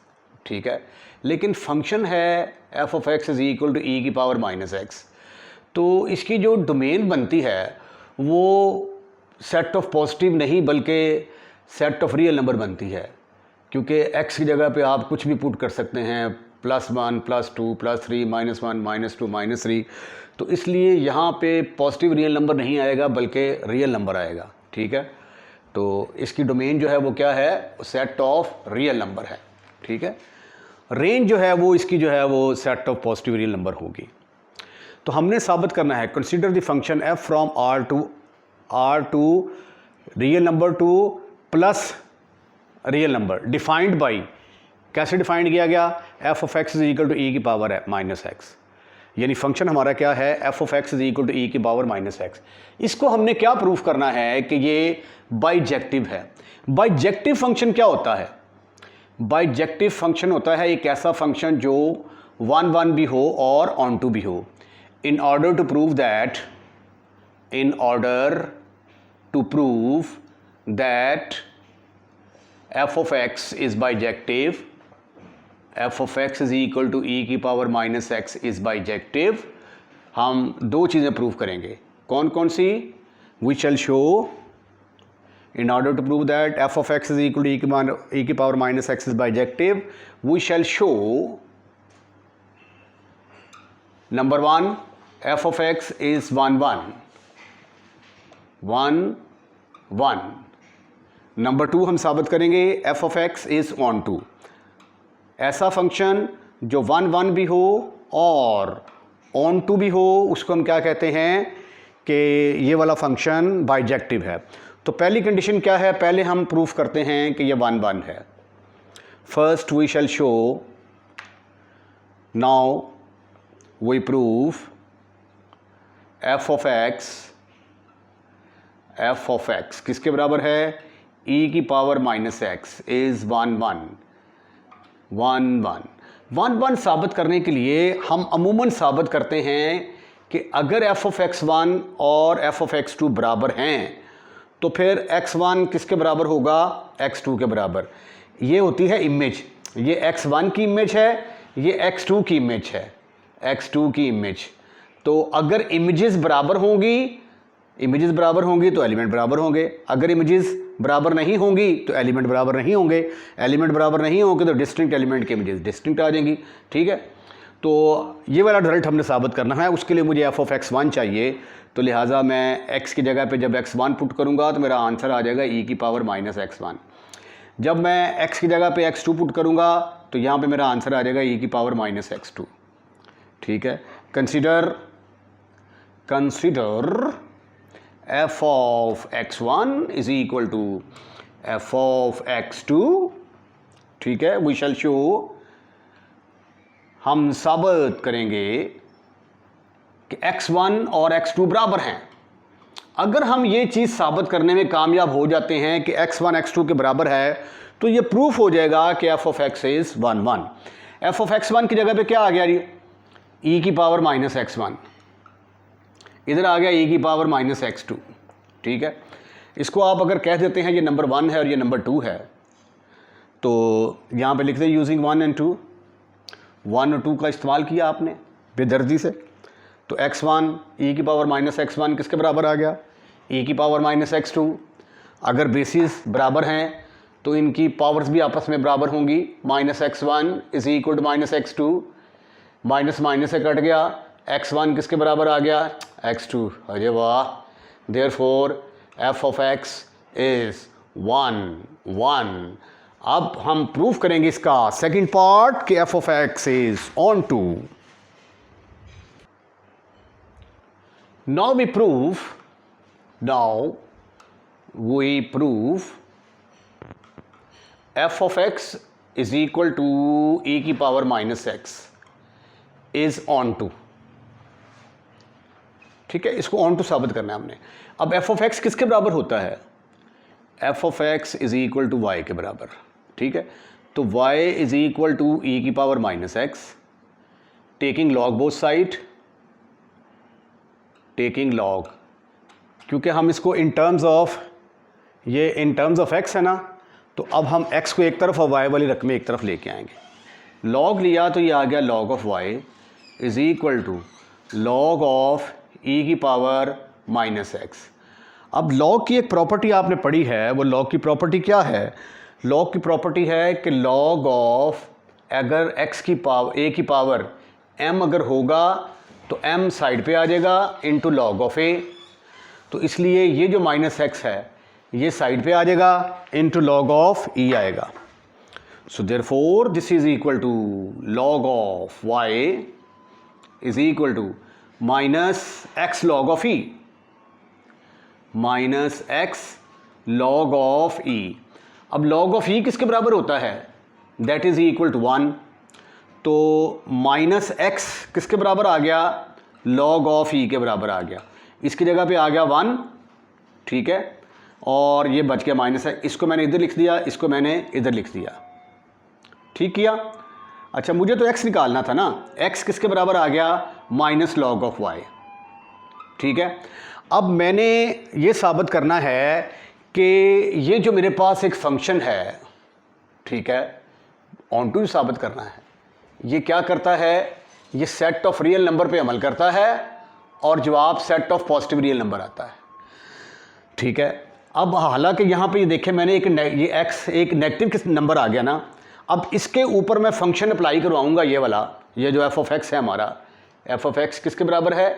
ठीक है, लेकिन फंक्शन है f of x is equal to e की पावर -x। तो इसकी जो डोमेन बनती है वो सेट ऑफ पॉजिटिव नहीं बल्कि सेट ऑफ रियल नंबर बनती है, क्योंकि x की जगह पे आप कुछ भी पुट कर सकते हैं, +1 +2 +3 -1 -2 -3। तो इसलिए यहाँ पे पॉजिटिव रियल नंबर नहीं आएगा बल्कि रियल नंबर आएगा, ठीक है। तो इसकी डोमेन जो है वो क्या है, सेट ऑफ रियल नंबर है, ठीक है। रेंज जो है वो इसकी जो है वो set of positive real number होगी। तो हमने साबित करना है, consider the function f from r to real number to plus real number, defined by, कैसे डिफाइंड किया गया, f of x is equal to e की पावर है -x। यानी फंक्शन हमारा क्या है, f of x is equal to e की पावर -x। इसको हमने क्या प्रूफ करना है कि ये बाइजेक्टिव है। बाइजेक्टिव फंक्शन क्या होता है, बाइजेक्टिव फंक्शन होता है एक ऐसा फंक्शन जो 1 1 भी हो और ऑन टू भी हो। In order to prove that f of x is bijective, f of x is equal to e की पावर -x is bijective, हम दो चीज़ें प्रूव करेंगे। कौन कौन सी, we shall show in order to prove that f of x is equal to e की power -x is bijective, we shall show number 1 f of x is 1 1। Number 2 हम साबित करेंगे f of x is on 2। ऐसा function जो 1 1 भी हो और on 2 भी हो उसको हम क्या कहते हैं कि ये वाला फंक्शन बाइजेक्टिव है। तो पहली कंडीशन क्या है, पहले हम प्रूफ करते हैं कि ये 1 1 है। First we shall show, now we proof f of x किसके बराबर है, e की पावर -x इज 1 1 साबित करने के लिए हम अमूमन साबित करते हैं कि अगर f of x1 और f of x2 बराबर हैं तो फिर x1 किसके बराबर होगा, x2 के बराबर। ये होती है इमेज, ये x1 की इमेज है, ये x2 की इमेज है, x2 की इमेज। तो अगर इमेजेस बराबर होंगी तो एलिमेंट बराबर होंगे, अगर इमेजेस बराबर नहीं होंगी तो एलिमेंट बराबर नहीं होंगे, एलिमेंट बराबर नहीं होंगे तो डिस्टिंक्ट एलिमेंट के इमेजेस डिस्टिंक्ट आ जाएंगी, ठीक है। तो ये वाला रिजल्ट हमने साबित करना है, उसके लिए मुझे एफ ऑफ एक्स वन चाहिए। तो लिहाजा मैं एक्स की जगह पे जब एक्स वन पुट करूँगा तो मेरा आंसर आ जाएगा ई की पावर माइनस एक्स वन। जब मैं एक्स की जगह पे एक्स टू पुट करूँगा तो यहाँ पे मेरा आंसर आ जाएगा ई की पावर माइनस एक्स टू। ठीक है, consider f of x one is equal to f of x two. ठीक है, वी शैल शो, हम साबित करेंगे कि x1 और x2 बराबर हैं। अगर हम ये चीज़ साबित करने में कामयाब हो जाते हैं कि x1 x2 के बराबर है तो ये प्रूफ हो जाएगा कि f of x is 1 1। f of x1 की जगह पे क्या आ गया जी, e की पावर माइनस x1, इधर आ गया e की पावर माइनस x2। ठीक है, इसको आप अगर कह देते हैं ये नंबर 1 है और ये नंबर 2 है तो यहाँ पे लिख दे यूजिंग 1 and 2, 1 और 2 का इस्तेमाल किया आपने बेदर्दी से। तो x1 e की पावर माइनस x1 किसके बराबर आ गया, e की पावर माइनस x2। अगर बेसिस बराबर हैं तो इनकी पावर्स भी आपस में बराबर होंगी। Minus x1 is equal to minus x2, minus minus से कट गया, x1 किसके बराबर आ गया, x2। अरे वाह, therefore f of x is 1 1। अब हम प्रूफ करेंगे इसका सेकंड पार्ट कि f of x is onto. Now we prove f of x is equal to e की power minus x is on to। ठीक है, इसको ऑन टू साबित करना है हमने। अब f ऑफ x किसके बराबर होता है, f of x is equal to y के बराबर। ठीक है, तो y is equal to e की power minus x, taking log both side, taking log, क्योंकि हम इसको इन टर्म्स ऑफ, ये इन टर्म्स ऑफ x है ना, तो अब हम x को एक तरफ और y वाली रकम एक तरफ लेके आएंगे। लॉग लिया तो ये आ गया log of y is equal to log of e की पावर माइनस x। अब लॉग की एक प्रॉपर्टी आपने पढ़ी है, वो लॉग की प्रॉपर्टी क्या है, लॉग की प्रॉपर्टी है कि लॉग ऑफ, अगर x की पावर a की पावर m अगर होगा तो m साइड पे आ जाएगा इनटू लॉग ऑफ a, तो इसलिए ये जो माइनस x है ये साइड पे आ जाएगा इनटू लॉग ऑफ e आएगा। So therefore this is equal to log of y is equal to minus x log of e, minus x log of e। अब लॉग ऑफ e किसके बराबर होता है, दैट इज इक्वल टू 1। तो minus x किसके बराबर आ गया, लॉग ऑफ e के बराबर आ गया, इसकी जगह पे आ गया 1। ठीक है, और ये बच गया माइनस है, इसको मैंने इधर लिख दिया, इसको मैंने इधर लिख दिया। ठीक किया। अच्छा, मुझे तो x निकालना था ना, x किसके बराबर आ गया, माइनस लॉग ऑफ y। ठीक है, अब मैंने ये साबित करना है कि ये जो मेरे पास एक फंक्शन है, ठीक है, ऑन टू साबित करना है, ये क्या करता है, ये सेट ऑफ रियल नंबर पे अमल करता है और जवाब set of positive real number आता है। ठीक है, अब हालांकि यहाँ पे ये देखें मैंने ये x एक नेगेटिव नंबर आ गया ना, अब इसके ऊपर मैं फंक्शन अप्लाई करवाऊँगा, ये वाला, ये जो f ऑफ x है हमारा, f ऑफ x किसके बराबर है,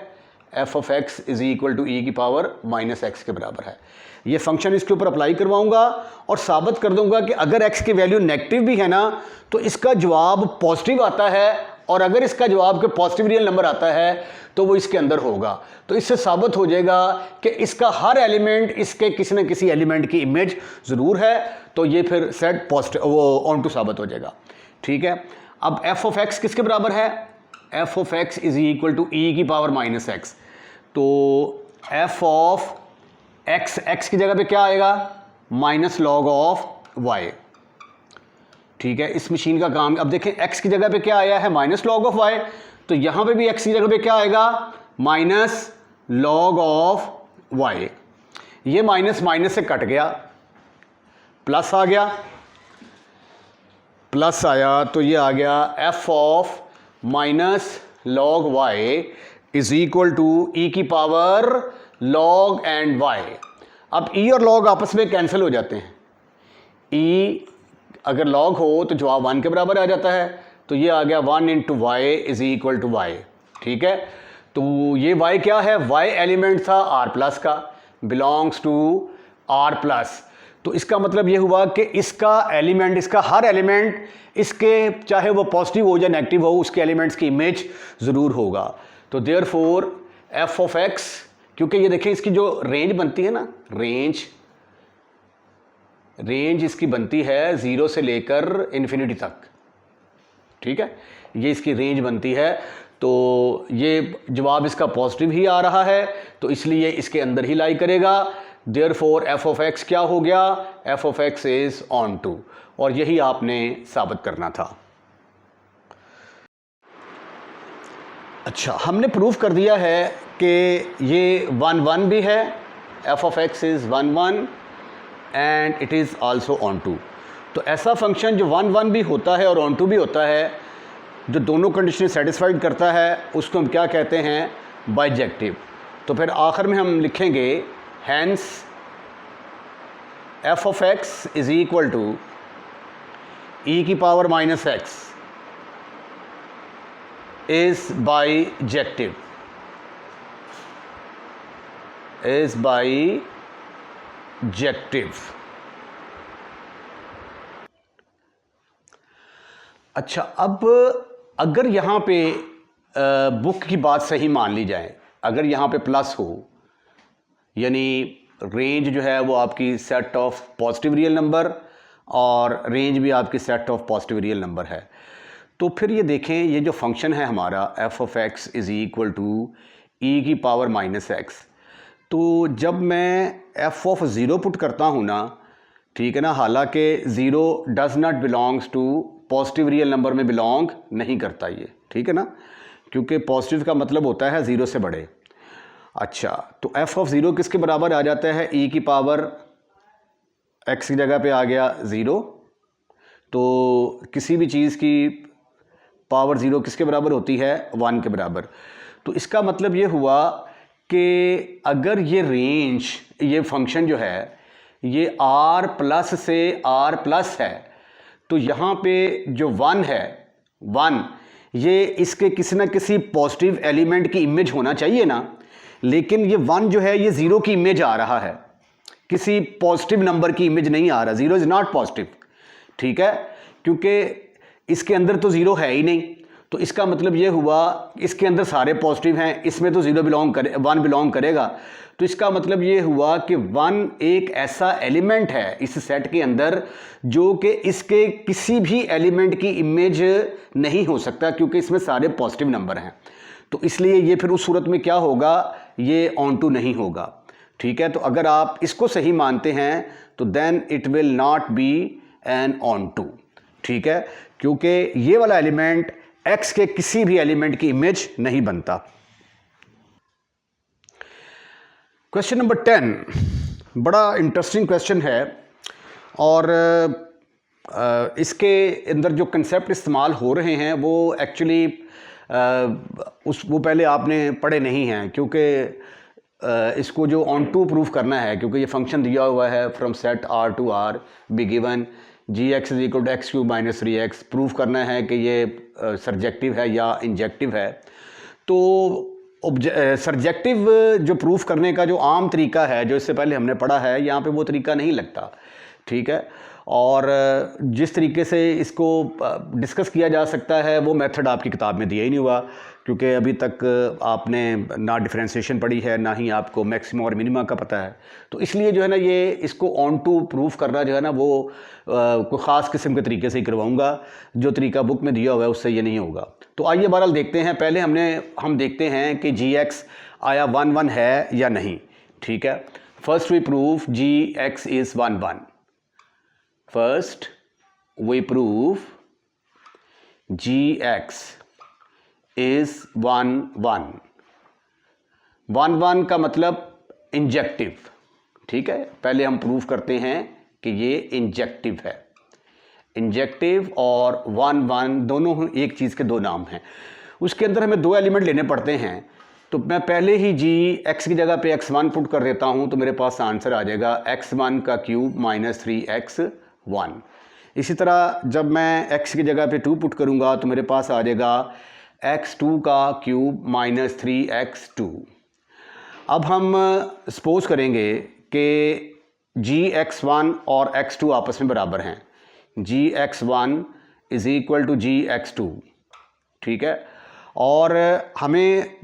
f of x is equal to e की पावर माइनस x के बराबर है। ये फंक्शन इसके ऊपर अप्लाई करवाऊंगा और साबित कर दूंगा कि अगर x की वैल्यू नेगेटिव भी है ना तो इसका जवाब पॉजिटिव आता है, और अगर इसका जवाब के पॉजिटिव रियल नंबर आता है तो वो इसके अंदर होगा। तो इससे साबित हो जाएगा कि इसका हर एलिमेंट इसके किसी न किसी एलिमेंट की इमेज ज़रूर है, तो ये फिर सेट पॉजिटिव वो ऑन टू साबित हो जाएगा। ठीक है, अब f ऑफ x किसके बराबर है, f of x is equal to e की पावर माइनस x। तो f ऑफ x की जगह पे क्या आएगा, माइनस लॉग ऑफ y। ठीक है, इस मशीन का काम, अब देखें x की जगह पे क्या आया है, माइनस लॉग ऑफ y, तो यहां पे भी x की जगह पे क्या आएगा, माइनस लॉग ऑफ y। ये माइनस माइनस से कट गया, प्लस आ गया, प्लस आया तो ये आ गया f of minus log y is equal to e की पावर लॉग एंड y। अब e और log आपस में कैंसिल हो जाते हैं, e अगर log हो तो जवाब 1 के बराबर आ जाता है, तो ये आ गया 1 into y is equal to y. ठीक है, तो ये y क्या है, y एलिमेंट था r प्लस का, बिलोंग्स टू r प्लस। तो इसका मतलब ये हुआ कि इसका एलिमेंट, इसका हर एलिमेंट, इसके चाहे वो पॉजिटिव हो या नेगेटिव हो, उसके एलिमेंट्स की इमेज ज़रूर होगा। तो देयरफॉर f ऑफ x, क्योंकि ये देखें इसकी जो रेंज बनती है ना, रेंज इसकी बनती है 0 से लेकर इन्फिनिटी तक। ठीक है, ये इसकी रेंज बनती है, तो ये जवाब इसका पॉजिटिव ही आ रहा है, तो इसलिए इसके अंदर ही लाई करेगा। देयरफॉर f ऑफ x क्या हो गया, f of x is onto, और यही आपने साबित करना था। अच्छा, हमने प्रूफ कर दिया है कि ये 1 1 भी है, f of x is 1 1 and it is also onto. तो ऐसा फंक्शन जो 1 1 भी होता है और ऑन टू भी होता है, जो दोनों कंडीशन सेटिस्फाइड करता है, उसको हम क्या कहते हैं, बाइजेक्टिव। तो फिर आखिर में हम लिखेंगे hence f of x is equal to e की power minus x is bijective, अच्छा, अब अगर यहाँ पे बुक की बात सही मान ली जाए, अगर यहाँ पे प्लस हो, यानी रेंज जो है वो आपकी set of positive real number और रेंज भी आपकी set of positive real number है, तो फिर ये देखें, ये जो फंक्शन है हमारा f of x is equal to e की पावर माइनस x, तो जब मैं f ऑफ 0 पुट करता हूँ ना, ठीक है ना, हालांकि 0 does not belongs to positive real number में बिलोंग नहीं करता ये, ठीक है ना, क्योंकि पॉजिटिव का मतलब होता है 0 से बड़े। अच्छा, तो f ऑफ 0 किसके बराबर आ जाता है, e की पावर x की जगह पे आ गया 0, तो किसी भी चीज़ की पावर 0 किसके बराबर होती है, 1 के बराबर। तो इसका मतलब ये हुआ कि अगर ये रेंज, ये फंक्शन जो है ये r प्लस से r प्लस है, तो यहाँ पे जो 1 है, 1 ये इसके किसी न किसी पॉजिटिव एलिमेंट की इमेज होना चाहिए ना, लेकिन ये 1 जो है ये 0 की इमेज आ रहा है, किसी पॉजिटिव नंबर की इमेज नहीं आ रहा, 0 इज़ नॉट पॉजिटिव। ठीक है, क्योंकि इसके अंदर तो 0 है ही नहीं, तो इसका मतलब ये हुआ इसके अंदर सारे पॉजिटिव हैं, इसमें तो 1 बिलोंग करेगा। तो इसका मतलब ये हुआ कि 1 एक ऐसा एलिमेंट है इस सेट के अंदर जो कि इसके किसी भी एलिमेंट की इमेज नहीं हो सकता, क्योंकि इसमें सारे पॉजिटिव नंबर हैं। तो इसलिए ये फिर उस सूरत में क्या होगा, ये ऑन टू नहीं होगा। ठीक है, तो अगर आप इसको सही मानते हैं तो then it will not be an onto. ठीक है, क्योंकि ये वाला एलिमेंट x के किसी भी एलिमेंट की इमेज नहीं बनता। क्वेश्चन नंबर 10 बड़ा इंटरेस्टिंग क्वेश्चन है, और इसके अंदर जो कंसेप्ट इस्तेमाल हो रहे हैं वो एक्चुअली वो पहले आपने पढ़े नहीं हैं, क्योंकि इसको जो ऑन टू प्रूफ करना है, क्योंकि ये फंक्शन दिया हुआ है from set r to r be given gx is equal to x cube minus 3x, proof करना है कि ये सर्जेक्टिव है या इंजेक्टिव है। तो सर्जेक्टिव जो प्रूफ करने का जो आम तरीका है, जो इससे पहले हमने पढ़ा है, यहाँ पे वो तरीका नहीं लगता। ठीक है, और जिस तरीके से इसको डिस्कस किया जा सकता है वो मेथड आपकी किताब में दिया ही नहीं हुआ, क्योंकि अभी तक आपने ना डिफरेंशिएशन पढ़ी है, ना ही आपको मैक्सिमम और मिनिमा का पता है। तो इसलिए जो है ना, ये इसको ऑन टू प्रूफ करना जो है ना, वो कोई ख़ास किस्म के तरीके से ही करवाऊँगा, जो तरीका बुक में दिया हुआ है उससे ये नहीं होगा। तो आइए बहरहाल देखते हैं। पहले हम देखते हैं कि gx आया 1 1 है या नहीं। ठीक है, first we proof gx is 1 1। First, we prove gx is 1 1। 1 1 का मतलब इंजेक्टिव। ठीक है, पहले हम प्रूफ करते हैं कि ये इंजेक्टिव है। इंजेक्टिव और 1 1 दोनों एक चीज़ के दो नाम हैं। उसके अंदर हमें 2 एलिमेंट लेने पड़ते हैं, तो मैं पहले ही gx की जगह पे x1 पुट कर देता हूँ, तो मेरे पास आंसर आ जाएगा x1 का क्यूब माइनस 3x1। इसी तरह जब मैं x की जगह पे 2 पुट करूँगा तो मेरे पास आ जाएगा x2 का क्यूब माइनस 3x2। अब हम सपोज करेंगे कि gx1 और x2 आपस में बराबर हैं, gx1 is equal to gx2, ठीक है। और हमें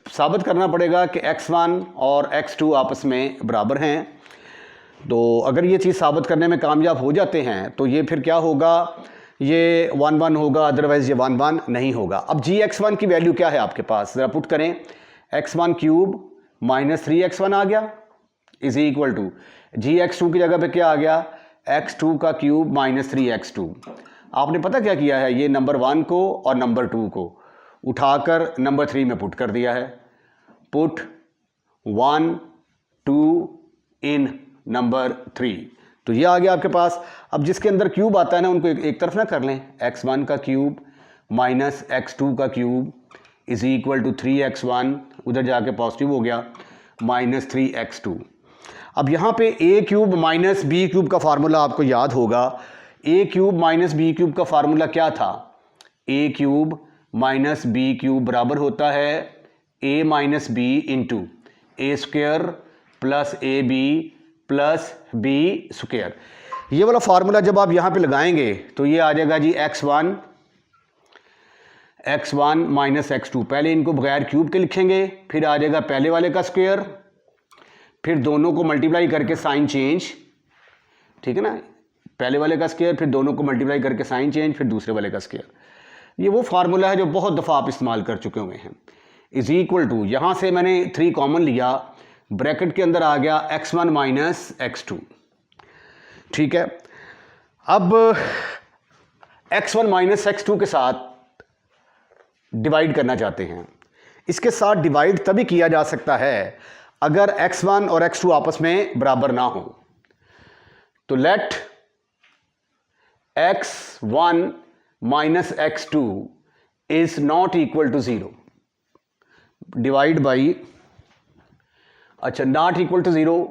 साबित करना पड़ेगा कि x1 और x2 आपस में बराबर हैं। तो अगर ये चीज़ साबित करने में कामयाब हो जाते हैं तो ये फिर क्या होगा, ये 1 1 होगा, अदरवाइज़ ये 1 1 नहीं होगा। अब gx1 की वैल्यू क्या है आपके पास, ज़रा पुट करें, x1 क्यूब माइनस 3x1 आ गया इज़ इक्वल टू gx2 की जगह पे क्या आ गया, x2 का क्यूब माइनस 3x2। आपने पता क्या किया है, ये नंबर 1 को और नंबर 2 को उठाकर नंबर 3 में पुट कर दिया है। पुट 1 2 इन नंबर 3, तो ये आ गया आपके पास। अब जिसके अंदर क्यूब आता है ना उनको एक तरफ ना कर लें, x1 का क्यूब माइनस x2 का cube is equal to 3x1, उधर जाके पॉजिटिव हो गया, माइनस 3x2। अब यहाँ पे a cube minus b cube का फार्मूला आपको याद होगा। a cube minus b cube का फार्मूला क्या था, a cube minus b cube बराबर होता है a minus b into a square plus a b plus b square. ये वाला फार्मूला जब आप यहाँ पे लगाएंगे तो ये आ जाएगा जी x1 माइनस x2। पहले इनको बगैर क्यूब के लिखेंगे, फिर आ जाएगा पहले वाले का स्क्वायर, फिर दोनों को मल्टीप्लाई करके साइन चेंज, ठीक है ना, पहले वाले का स्क्वायर फिर दोनों को मल्टीप्लाई करके साइन चेंज, फिर दूसरे वाले का स्क्वायर। ये वो फार्मूला है जो बहुत दफ़ा आप इस्तेमाल कर चुके हुए हैं। इज़ इक्वल टू, यहाँ से मैंने 3 कॉमन लिया, ब्रैकेट के अंदर आ गया x1 माइनस x2, ठीक है। अब x1 माइनस x2 के साथ डिवाइड करना चाहते हैं। इसके साथ डिवाइड तभी किया जा सकता है अगर x1 और x2 आपस में बराबर ना हो। तो let x1 minus x2 is not equal to 0, divide by, अच्छा नॉट इक्वल टू 0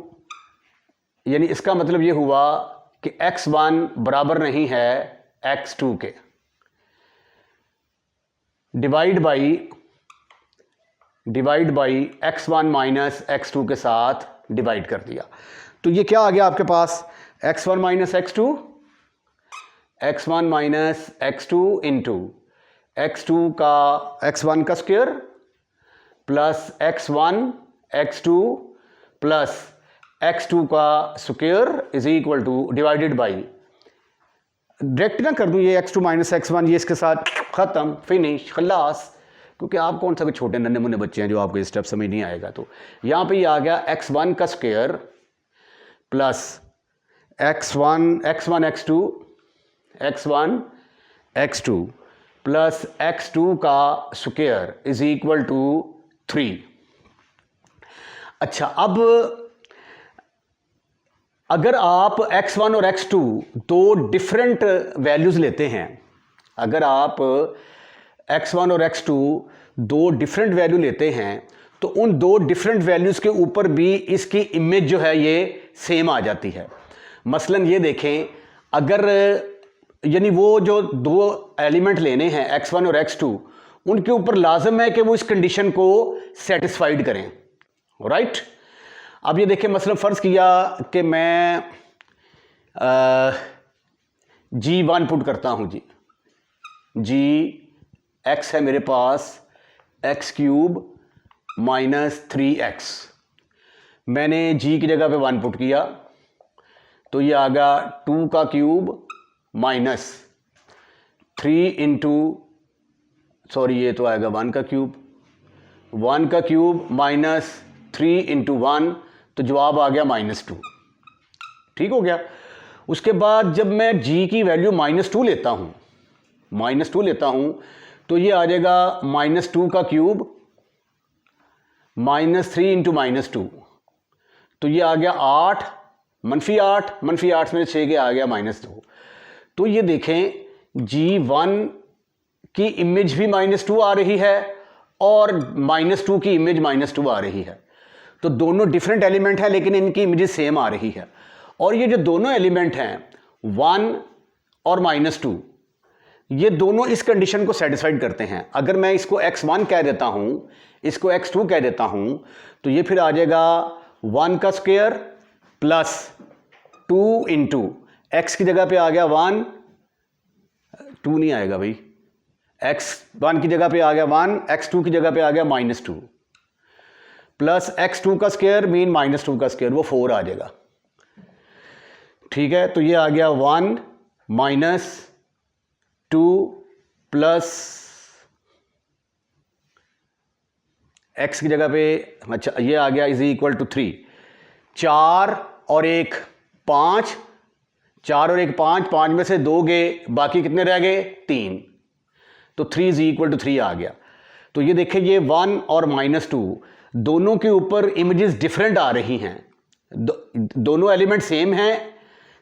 यानी इसका मतलब ये हुआ कि x1 बराबर नहीं है x2 के, divide by x1 minus x2 के साथ डिवाइड कर दिया। तो ये क्या आ गया आपके पास, x1 minus x2, x1 minus x2 into x2 का x1 का square plus x1 x2 plus x2 का square is equal two divided by, direct ना कर दूं ये x2 माइनस x1, ये इसके साथ ख़त्म, फिनिश, खलास, क्योंकि आप कौन सा भी छोटे नन्हे मुन्ने बच्चे हैं जो आपको ये स्टेप समझ नहीं आएगा। तो यहाँ पे ये आ गया x1 का square plus x1 x2 plus x2 का स्क्वायर इज इक्वल टू 3। अच्छा, अब अगर आप x1 और x2 दो डिफरेंट वैल्यूज़ लेते हैं, अगर आप x1 और x2 दो डिफरेंट वैल्यू लेते हैं तो उन दो डिफरेंट वैल्यूज़ के ऊपर भी इसकी इमेज जो है ये सेम आ जाती है। मसलन ये देखें, अगर यानी वो जो दो एलिमेंट लेने हैं x1 और x2, उनके ऊपर लाजम है कि वो इस कंडीशन को सेटिस्फाइड करें, राइट। अब ये देखें, मसलन फ़र्ज़ किया कि मैं g1 पुट करता हूँ, जी x है मेरे पास x क्यूब माइनस 3x, मैंने g की जगह पे 1 पुट किया तो ये आ गया 2 का क्यूब माइनस 3 इंटू, सॉरी ये तो आएगा 1 का क्यूब, 1 का क्यूब माइनस 3 इंटू 1, तो जवाब आ गया -2, ठीक हो गया। उसके बाद जब मैं g की वैल्यू -2 लेता हूँ तो ये आ जाएगा -2 का क्यूब -3 इंटू -2, तो ये आ गया 8, -8 में 6 के आ गया -2। तो ये देखें g1 की इमेज भी -2 आ रही है और -2 की इमेज -2 आ रही है। तो दोनों डिफरेंट एलिमेंट हैं लेकिन इनकी इमेजेस सेम आ रही है। और ये जो दोनों एलिमेंट हैं 1 और -2 ये दोनों इस कंडीशन को सेटिस्फाइड करते हैं। अगर मैं इसको x1 कह देता हूं, इसको x2 कह देता हूं, तो ये फिर आ जाएगा 1 का स्क्वायर प्लस 2 इंटू एक्स की जगह पे आ गया 1, 2 नहीं आएगा भाई, x1 की जगह पे आ गया 1, x2 की जगह पे आ गया -2 प्लस x2 का स्क्वायर मीन -2 का स्क्वायर, वो 4 आ जाएगा। ठीक है, तो ये आ गया 1 -2 प्लस x की जगह पे, अच्छा ये आ गया इज इक्वल टू 3, 4 और 1 5, 4 और 1 5, 5 में से 2 गए, बाकी कितने रह गए 3, तो 3 इज इक्वल टू 3 आ गया। तो ये देखिए ये 1 और -2 दोनों के ऊपर इमेजेस डिफरेंट आ रही हैं, दोनों एलिमेंट सेम हैं,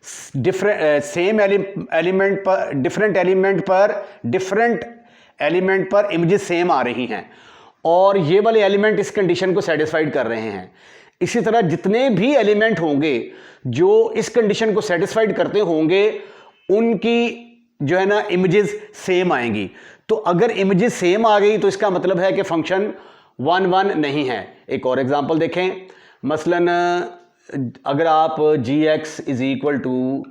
सेम एलिमेंट पर डिफरेंट एलिमेंट पर इमेजेस सेम आ रही हैं और ये वाले एलिमेंट इस कंडीशन को सेटिस्फाइड कर रहे हैं। इसी तरह जितने भी एलिमेंट होंगे जो इस कंडीशन को सेटिस्फाइड करते होंगे उनकी जो है ना इमेजेस सेम आएंगी। तो अगर इमेजेस सेम आ गई तो इसका मतलब है कि फंक्शन 1 1 नहीं है। एक और एग्जांपल देखें, मसलन अगर आप gx is equal to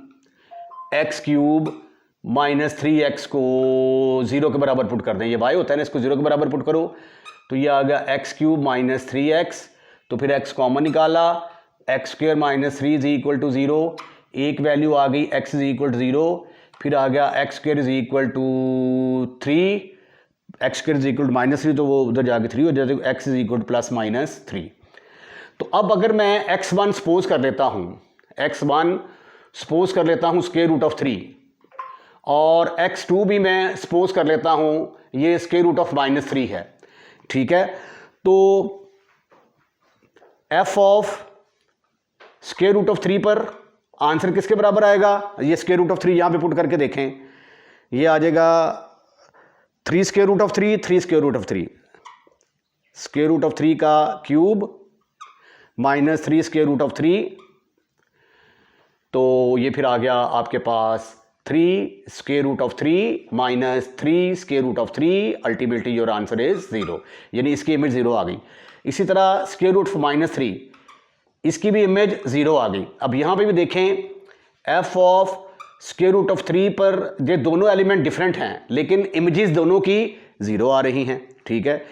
x cube -3x को 0 के बराबर पुट कर दें, ये y होता है ना, इसको 0 के बराबर पुट करो तो ये आ गया एक्स क्यूब -3x, तो फिर x कॉमन निकाला, x square -3 is equal to 0, एक वैल्यू आ गई x इज इक्वल टू 0, फिर आ गया x square is equal to 3, x square is equal to -3 तो वो उधर जाके 3 हो जाएगा, एक्स इज इक्वल टू +-3। तो अब अगर मैं x1 सपोज कर लेता हूं, x1 सपोज कर लेता हूं स्क्वायर रूट ऑफ 3 और x2 भी मैं सपोज कर लेता हूं ये स्क्वायर रूट ऑफ -3 है। ठीक है, तो f of square root of 3 पर आंसर किसके बराबर आएगा, ये स्क्वायर रूट ऑफ 3 यहां पे पुट करके देखें, ये आ जाएगा 3 square root of 3, 3 square root of 3, square root of 3 का क्यूब -3 स्क्वायर रूट ऑफ 3, तो ये फिर आ गया आपके पास 3 square root of 3 -3 square root of 3, ultimately your answer is 0, यानी इसकी इमेज 0 आ गई। इसी तरह स्क्वायर रूट ऑफ -3 इसकी भी इमेज 0 आ गई। अब यहां पे भी देखें f of square root of 3 पर ये दोनों एलिमेंट डिफरेंट हैं लेकिन इमेजेस दोनों की 0 आ रही हैं। ठीक है,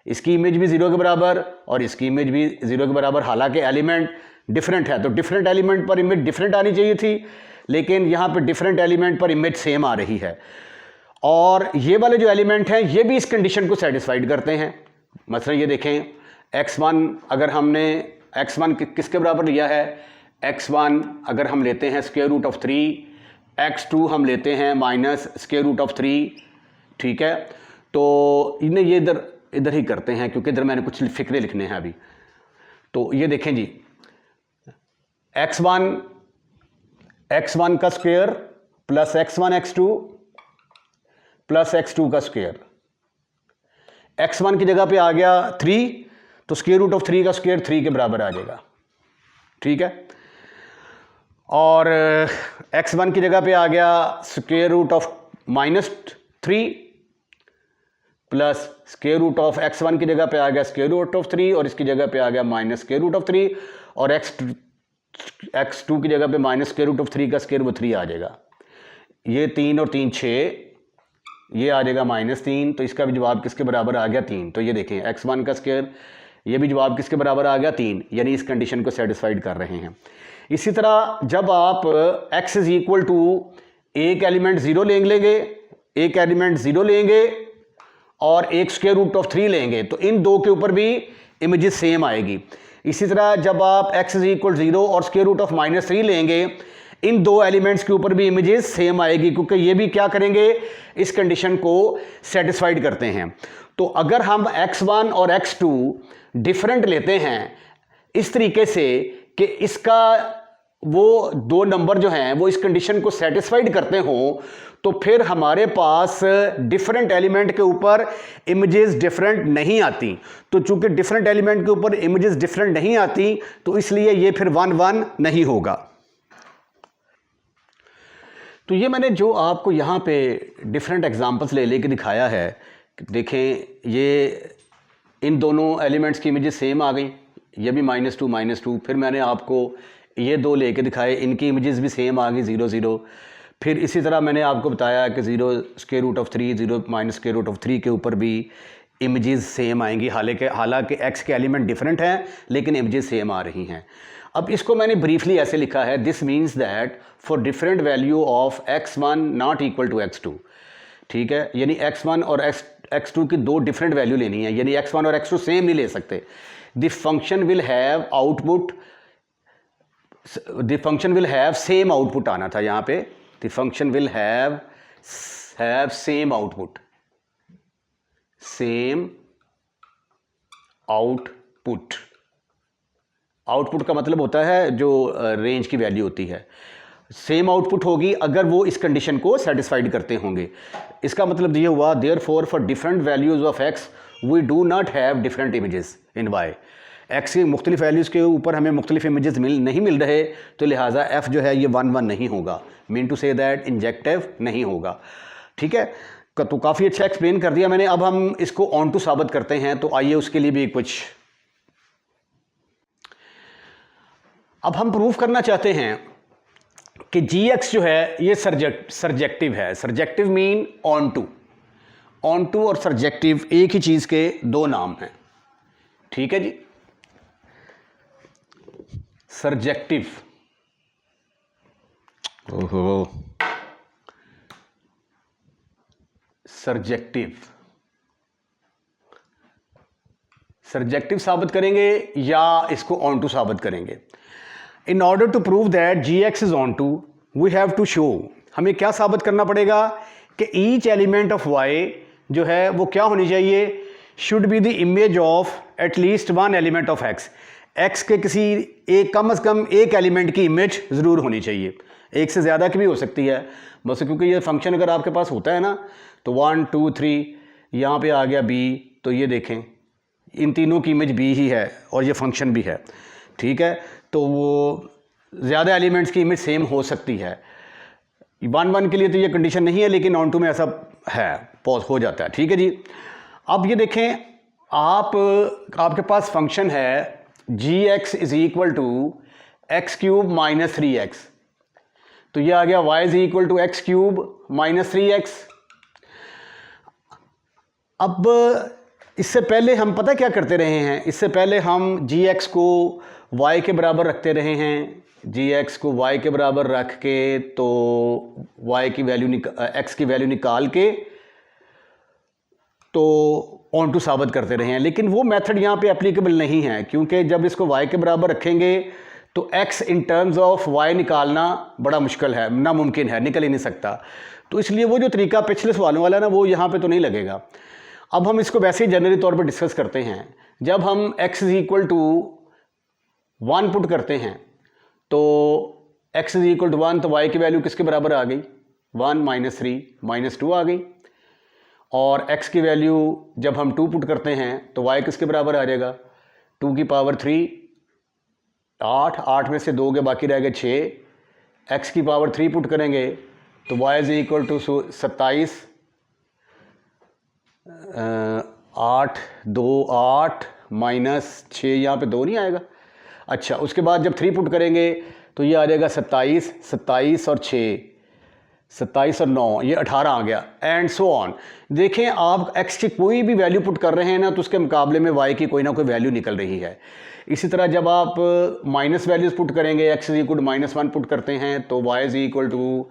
इसकी इमेज भी 0 के बराबर और इसकी इमेज भी 0 के बराबर, हालांकि एलिमेंट डिफरेंट है तो डिफरेंट एलिमेंट पर इमेज डिफरेंट आनी चाहिए थी, लेकिन यहाँ पर डिफरेंट एलिमेंट पर इमेज सेम आ रही है। और ये वाले जो एलिमेंट हैं ये भी इस कंडीशन को सेटिस्फाइड करते हैं। मसलन ये देखें x1, अगर हमने x1 किसके बराबर लिया है, x1 अगर हम लेते हैं स्क्वायर रूट ऑफ 3, x2 हम लेते हैं माइनस स्क्वायर रूट ऑफ 3। ठीक है, तो इन्हें ये इधर ही करते हैं क्योंकि इधर मैंने कुछ फिक्रे लिखने हैं अभी। तो ये देखें जी, x1 का square plus x1 x2 plus x2 का स्क्वायर, x1 की जगह पे आ गया 3 तो स्क्वायर रूट ऑफ 3 का स्क्वायर 3 के बराबर आ जाएगा। ठीक है, और x1 की जगह पे आ गया square root of -3 plus square root of x1 की जगह पे आ गया स्क्वायर रूट ऑफ 3 और इसकी जगह पे आ गया माइनस स्क्वायर रूट ऑफ 3 और x2 की जगह पे माइनस स्क्वायर रूट ऑफ 3 का स्क्वायर वो 3 आ जाएगा। ये 3 और 3 6, ये आ जाएगा -3, तो इसका भी जवाब किसके बराबर आ गया 3। तो ये देखें x1 का स्क्वायर, ये भी जवाब किसके बराबर आ गया 3, यानी इस कंडीशन को सेटिस्फाइड कर रहे हैं। इसी तरह जब आप x इज इक्वल टू एक एलिमेंट 0 लेंगे, एक एलिमेंट 0 लेंगे और एक स्क्वायर रूट ऑफ 3 लेंगे तो इन दो के ऊपर भी इमेजेस सेम आएगी। इसी तरह जब आप x इज इक्वल 0 और स्क्वायर रूट ऑफ -3 लेंगे इन दो एलिमेंट्स के ऊपर भी इमेजेस सेम आएगी क्योंकि ये भी क्या करेंगे, इस कंडीशन को सेटिस्फाइड करते हैं। तो अगर हम x1 और x2 डिफरेंट लेते हैं इस तरीके से कि इसका वो दो नंबर जो हैं वो इस कंडीशन को सेटिस्फाइड करते हों, तो फिर हमारे पास डिफरेंट एलिमेंट के ऊपर इमेजेस डिफरेंट नहीं आती। तो चूंकि डिफरेंट एलिमेंट के ऊपर इमेजेस डिफरेंट नहीं आती तो इसलिए ये फिर 1 1 नहीं होगा। तो ये मैंने जो आपको यहाँ पे डिफरेंट एग्जांपल्स ले लेके दिखाया है, देखें ये इन दोनों एलिमेंट्स की इमेजेस सेम आ गई, ये भी -2 फिर मैंने आपको ये दो लेके दिखाए, इनकी इमेजेस भी सेम आ गई 0 0। फिर इसी तरह मैंने आपको बताया कि 0√3 0 -√3 के ऊपर भी इमेजेस सेम आएंगी, हालांकि x के एलिमेंट डिफरेंट हैं लेकिन इमेजेस सेम आ रही हैं। अब इसको मैंने ब्रीफली ऐसे लिखा है, this means that for different value of x1 not equal to x2, ठीक है, यानी x1 और x2 की दो डिफरेंट वैल्यू लेनी है, यानी x1 और x2 सेम नहीं ले सकते। The function will have output, the function will have same output आना था यहाँ पे, the function will have same output, same output. Output का मतलब होता है जो रेंज की वैल्यू होती है, सेम आउटपुट होगी अगर वो इस कंडीशन को सेटिस्फाइड करते होंगे। इसका मतलब ये हुआ therefore for different values of x we do not have different images in y। x की मुख्तलिफ वैल्यूज़ के ऊपर हमें मुख्तलिफ इमेजेस नहीं मिल रहे, तो लिहाजा f जो है ये 1 1 नहीं होगा, mean to say that injective नहीं होगा, ठीक है। तो काफ़ी अच्छा एक्सप्लेन कर दिया मैंने। अब हम इसको ऑन टू साबित करते हैं, तो आइए उसके लिए भी कुछ, अब हम प्रूफ करना चाहते हैं कि gx जो है ये सर्जेक्टिव है। सर्जेक्टिव मीन ऑन टू और सर्जेक्टिव एक ही चीज़ के दो नाम हैं, ठीक है जी। सर्जेक्टिव, ओहो, सर्जेक्टिव साबित करेंगे या इसको ऑन टू साबित करेंगे। In order to prove that gx is onto we have to show, हमें क्या साबित करना पड़ेगा कि ईच एलिमेंट ऑफ y जो है वो क्या होनी चाहिए, should be the image of at least one element of x के किसी एक, कम से कम एक एलिमेंट की इमेज ज़रूर होनी चाहिए, एक से ज़्यादा की भी हो सकती है बस, क्योंकि ये फंक्शन अगर आपके पास होता है ना तो 1 2 3 यहाँ पे आ गया b, तो ये देखें इन तीनों की इमेज b ही है और ये फंक्शन भी है, ठीक है। तो वो ज़्यादा एलिमेंट्स की इमेज सेम हो सकती है। 1 1 के लिए तो ये कंडीशन नहीं है, लेकिन ऑन टू में ऐसा है, पॉज हो जाता है, ठीक है जी। अब ये देखें, आपके पास फंक्शन है gx is equal to x³ - 3x, तो ये आ गया y is equal to x³ - 3x। अब इससे पहले हम पता क्या करते रहे हैं, इससे पहले हम gx को y के बराबर रखते रहे हैं, gx को y के बराबर रख के तो y की वैल्यू x की वैल्यू निकाल के तो ऑन टू साबित करते रहे हैं, लेकिन वो मेथड यहाँ पे एप्लीकेबल नहीं है, क्योंकि जब इसको y के बराबर रखेंगे तो x in terms of y निकालना बड़ा मुश्किल है, नामुमकिन है, निकल ही नहीं सकता। तो इसलिए वो जो तरीका पिछले सवालों वाला है ना, वो यहाँ पे तो नहीं लगेगा। अब हम इसको वैसे ही जनरली तौर पर डिस्कस करते हैं। जब हम x is equal to 1 put करते हैं तो x इज इक्वल टू 1, तो y की वैल्यू किसके बराबर आ गई, 1 - 3 - 2 आ गई। और x की वैल्यू जब हम 2 पुट करते हैं तो y किसके बराबर आ जाएगा, 2 की पावर 3 8, 8 में से 2 के बाकी रह गए 6, x की पावर 3 पुट करेंगे तो y इज इक्वल टू 27, 8 2 8 -6, यहाँ पे 2 नहीं आएगा। अच्छा, उसके बाद जब 3 पुट करेंगे तो ये आ जाएगा 27, 27 और 6, 27 और 9, ये 18 आ गया, एंड सो ऑन। देखें, आप x की कोई भी वैल्यू पुट कर रहे हैं ना, तो उसके मुकाबले में y की कोई ना कोई वैल्यू निकल रही है। इसी तरह जब आप माइनस वैल्यूज़ पुट करेंगे, x is equal to -1 put करते हैं तो y इज इक्वल टू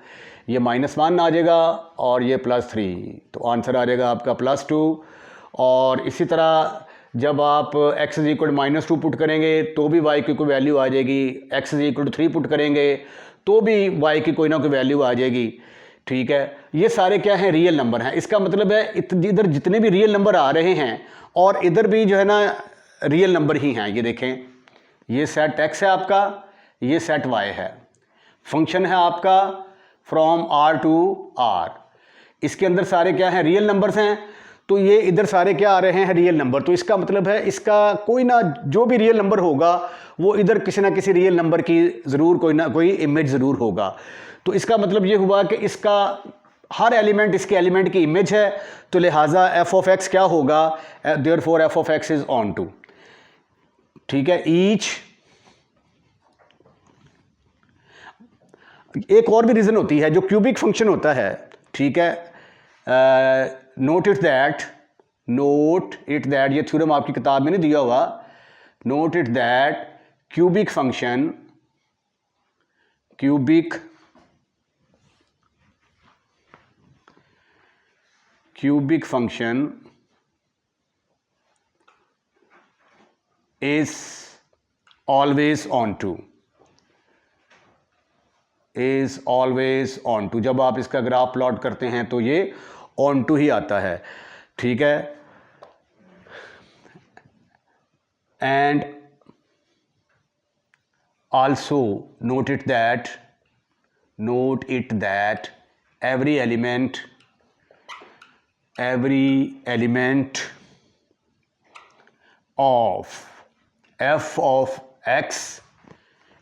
ये -1 आ जाएगा और ये +3, तो आंसर आ जाएगा आपका +2। और इसी तरह जब आप x is equal to -2 put करेंगे तो भी y की कोई वैल्यू आ जाएगी, x is equal to 3 put करेंगे तो भी y की कोई ना कोई वैल्यू आ जाएगी, ठीक है। ये सारे क्या हैं, रियल नंबर हैं। इसका मतलब है इधर जितने भी रियल नंबर आ रहे हैं और इधर भी जो है ना रियल नंबर ही हैं। ये देखें, ये सेट x है आपका, ये सेट y है, फंक्शन है आपका फ्रॉम r to r, इसके अंदर सारे क्या हैं, रियल नंबर्स हैं। तो ये इधर सारे क्या आ रहे हैं, रियल नंबर। तो इसका मतलब है इसका कोई ना, जो भी रियल नंबर होगा वो इधर किसी ना किसी रियल नंबर की ज़रूर कोई ना कोई इमेज ज़रूर होगा। तो इसका मतलब ये हुआ कि इसका हर एलिमेंट इसके एलिमेंट की इमेज है, तो लिहाजा एफ ऑफ एक्स क्या होगा, therefore f of x is onto. ठीक है, ईच एक और भी रीज़न होती है, जो क्यूबिक फंक्शन होता है, ठीक है, नोट इट दैट, ये थ्योरम आपकी किताब में नहीं दिया हुआ, note it that cubic function is always on to, जब आप इसका ग्राफ प्लॉट करते हैं तो ये ऑन टू ही आता है। ठीक है, and also note it that every element of f of x,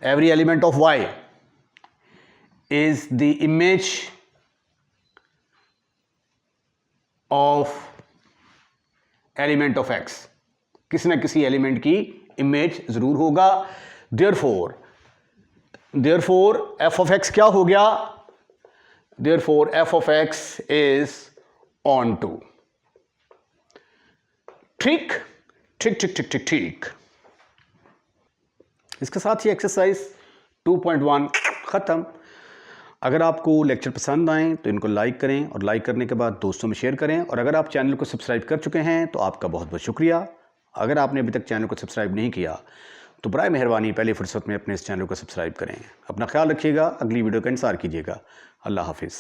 every element of y is the image of element of x, किसी ना किसी एलिमेंट की इमेज जरूर होगा। therefore f of x क्या हो गया, therefore f of x is on to। ठीक। इसके साथ ही एक्सरसाइज 2.1 ख़त्म। अगर आपको लेक्चर पसंद आए तो इनको लाइक करें, और लाइक करने के बाद दोस्तों में शेयर करें, और अगर आप चैनल को सब्सक्राइब कर चुके हैं तो आपका बहुत बहुत शुक्रिया। अगर आपने अभी तक चैनल को सब्सक्राइब नहीं किया तो बराए मेहरबानी पहली फुर्सत में अपने इस चैनल को सब्सक्राइब करें। अपना ख्याल रखिएगा, अगली वीडियो का इंतज़ार कीजिएगा। अल्लाह हाफिज़।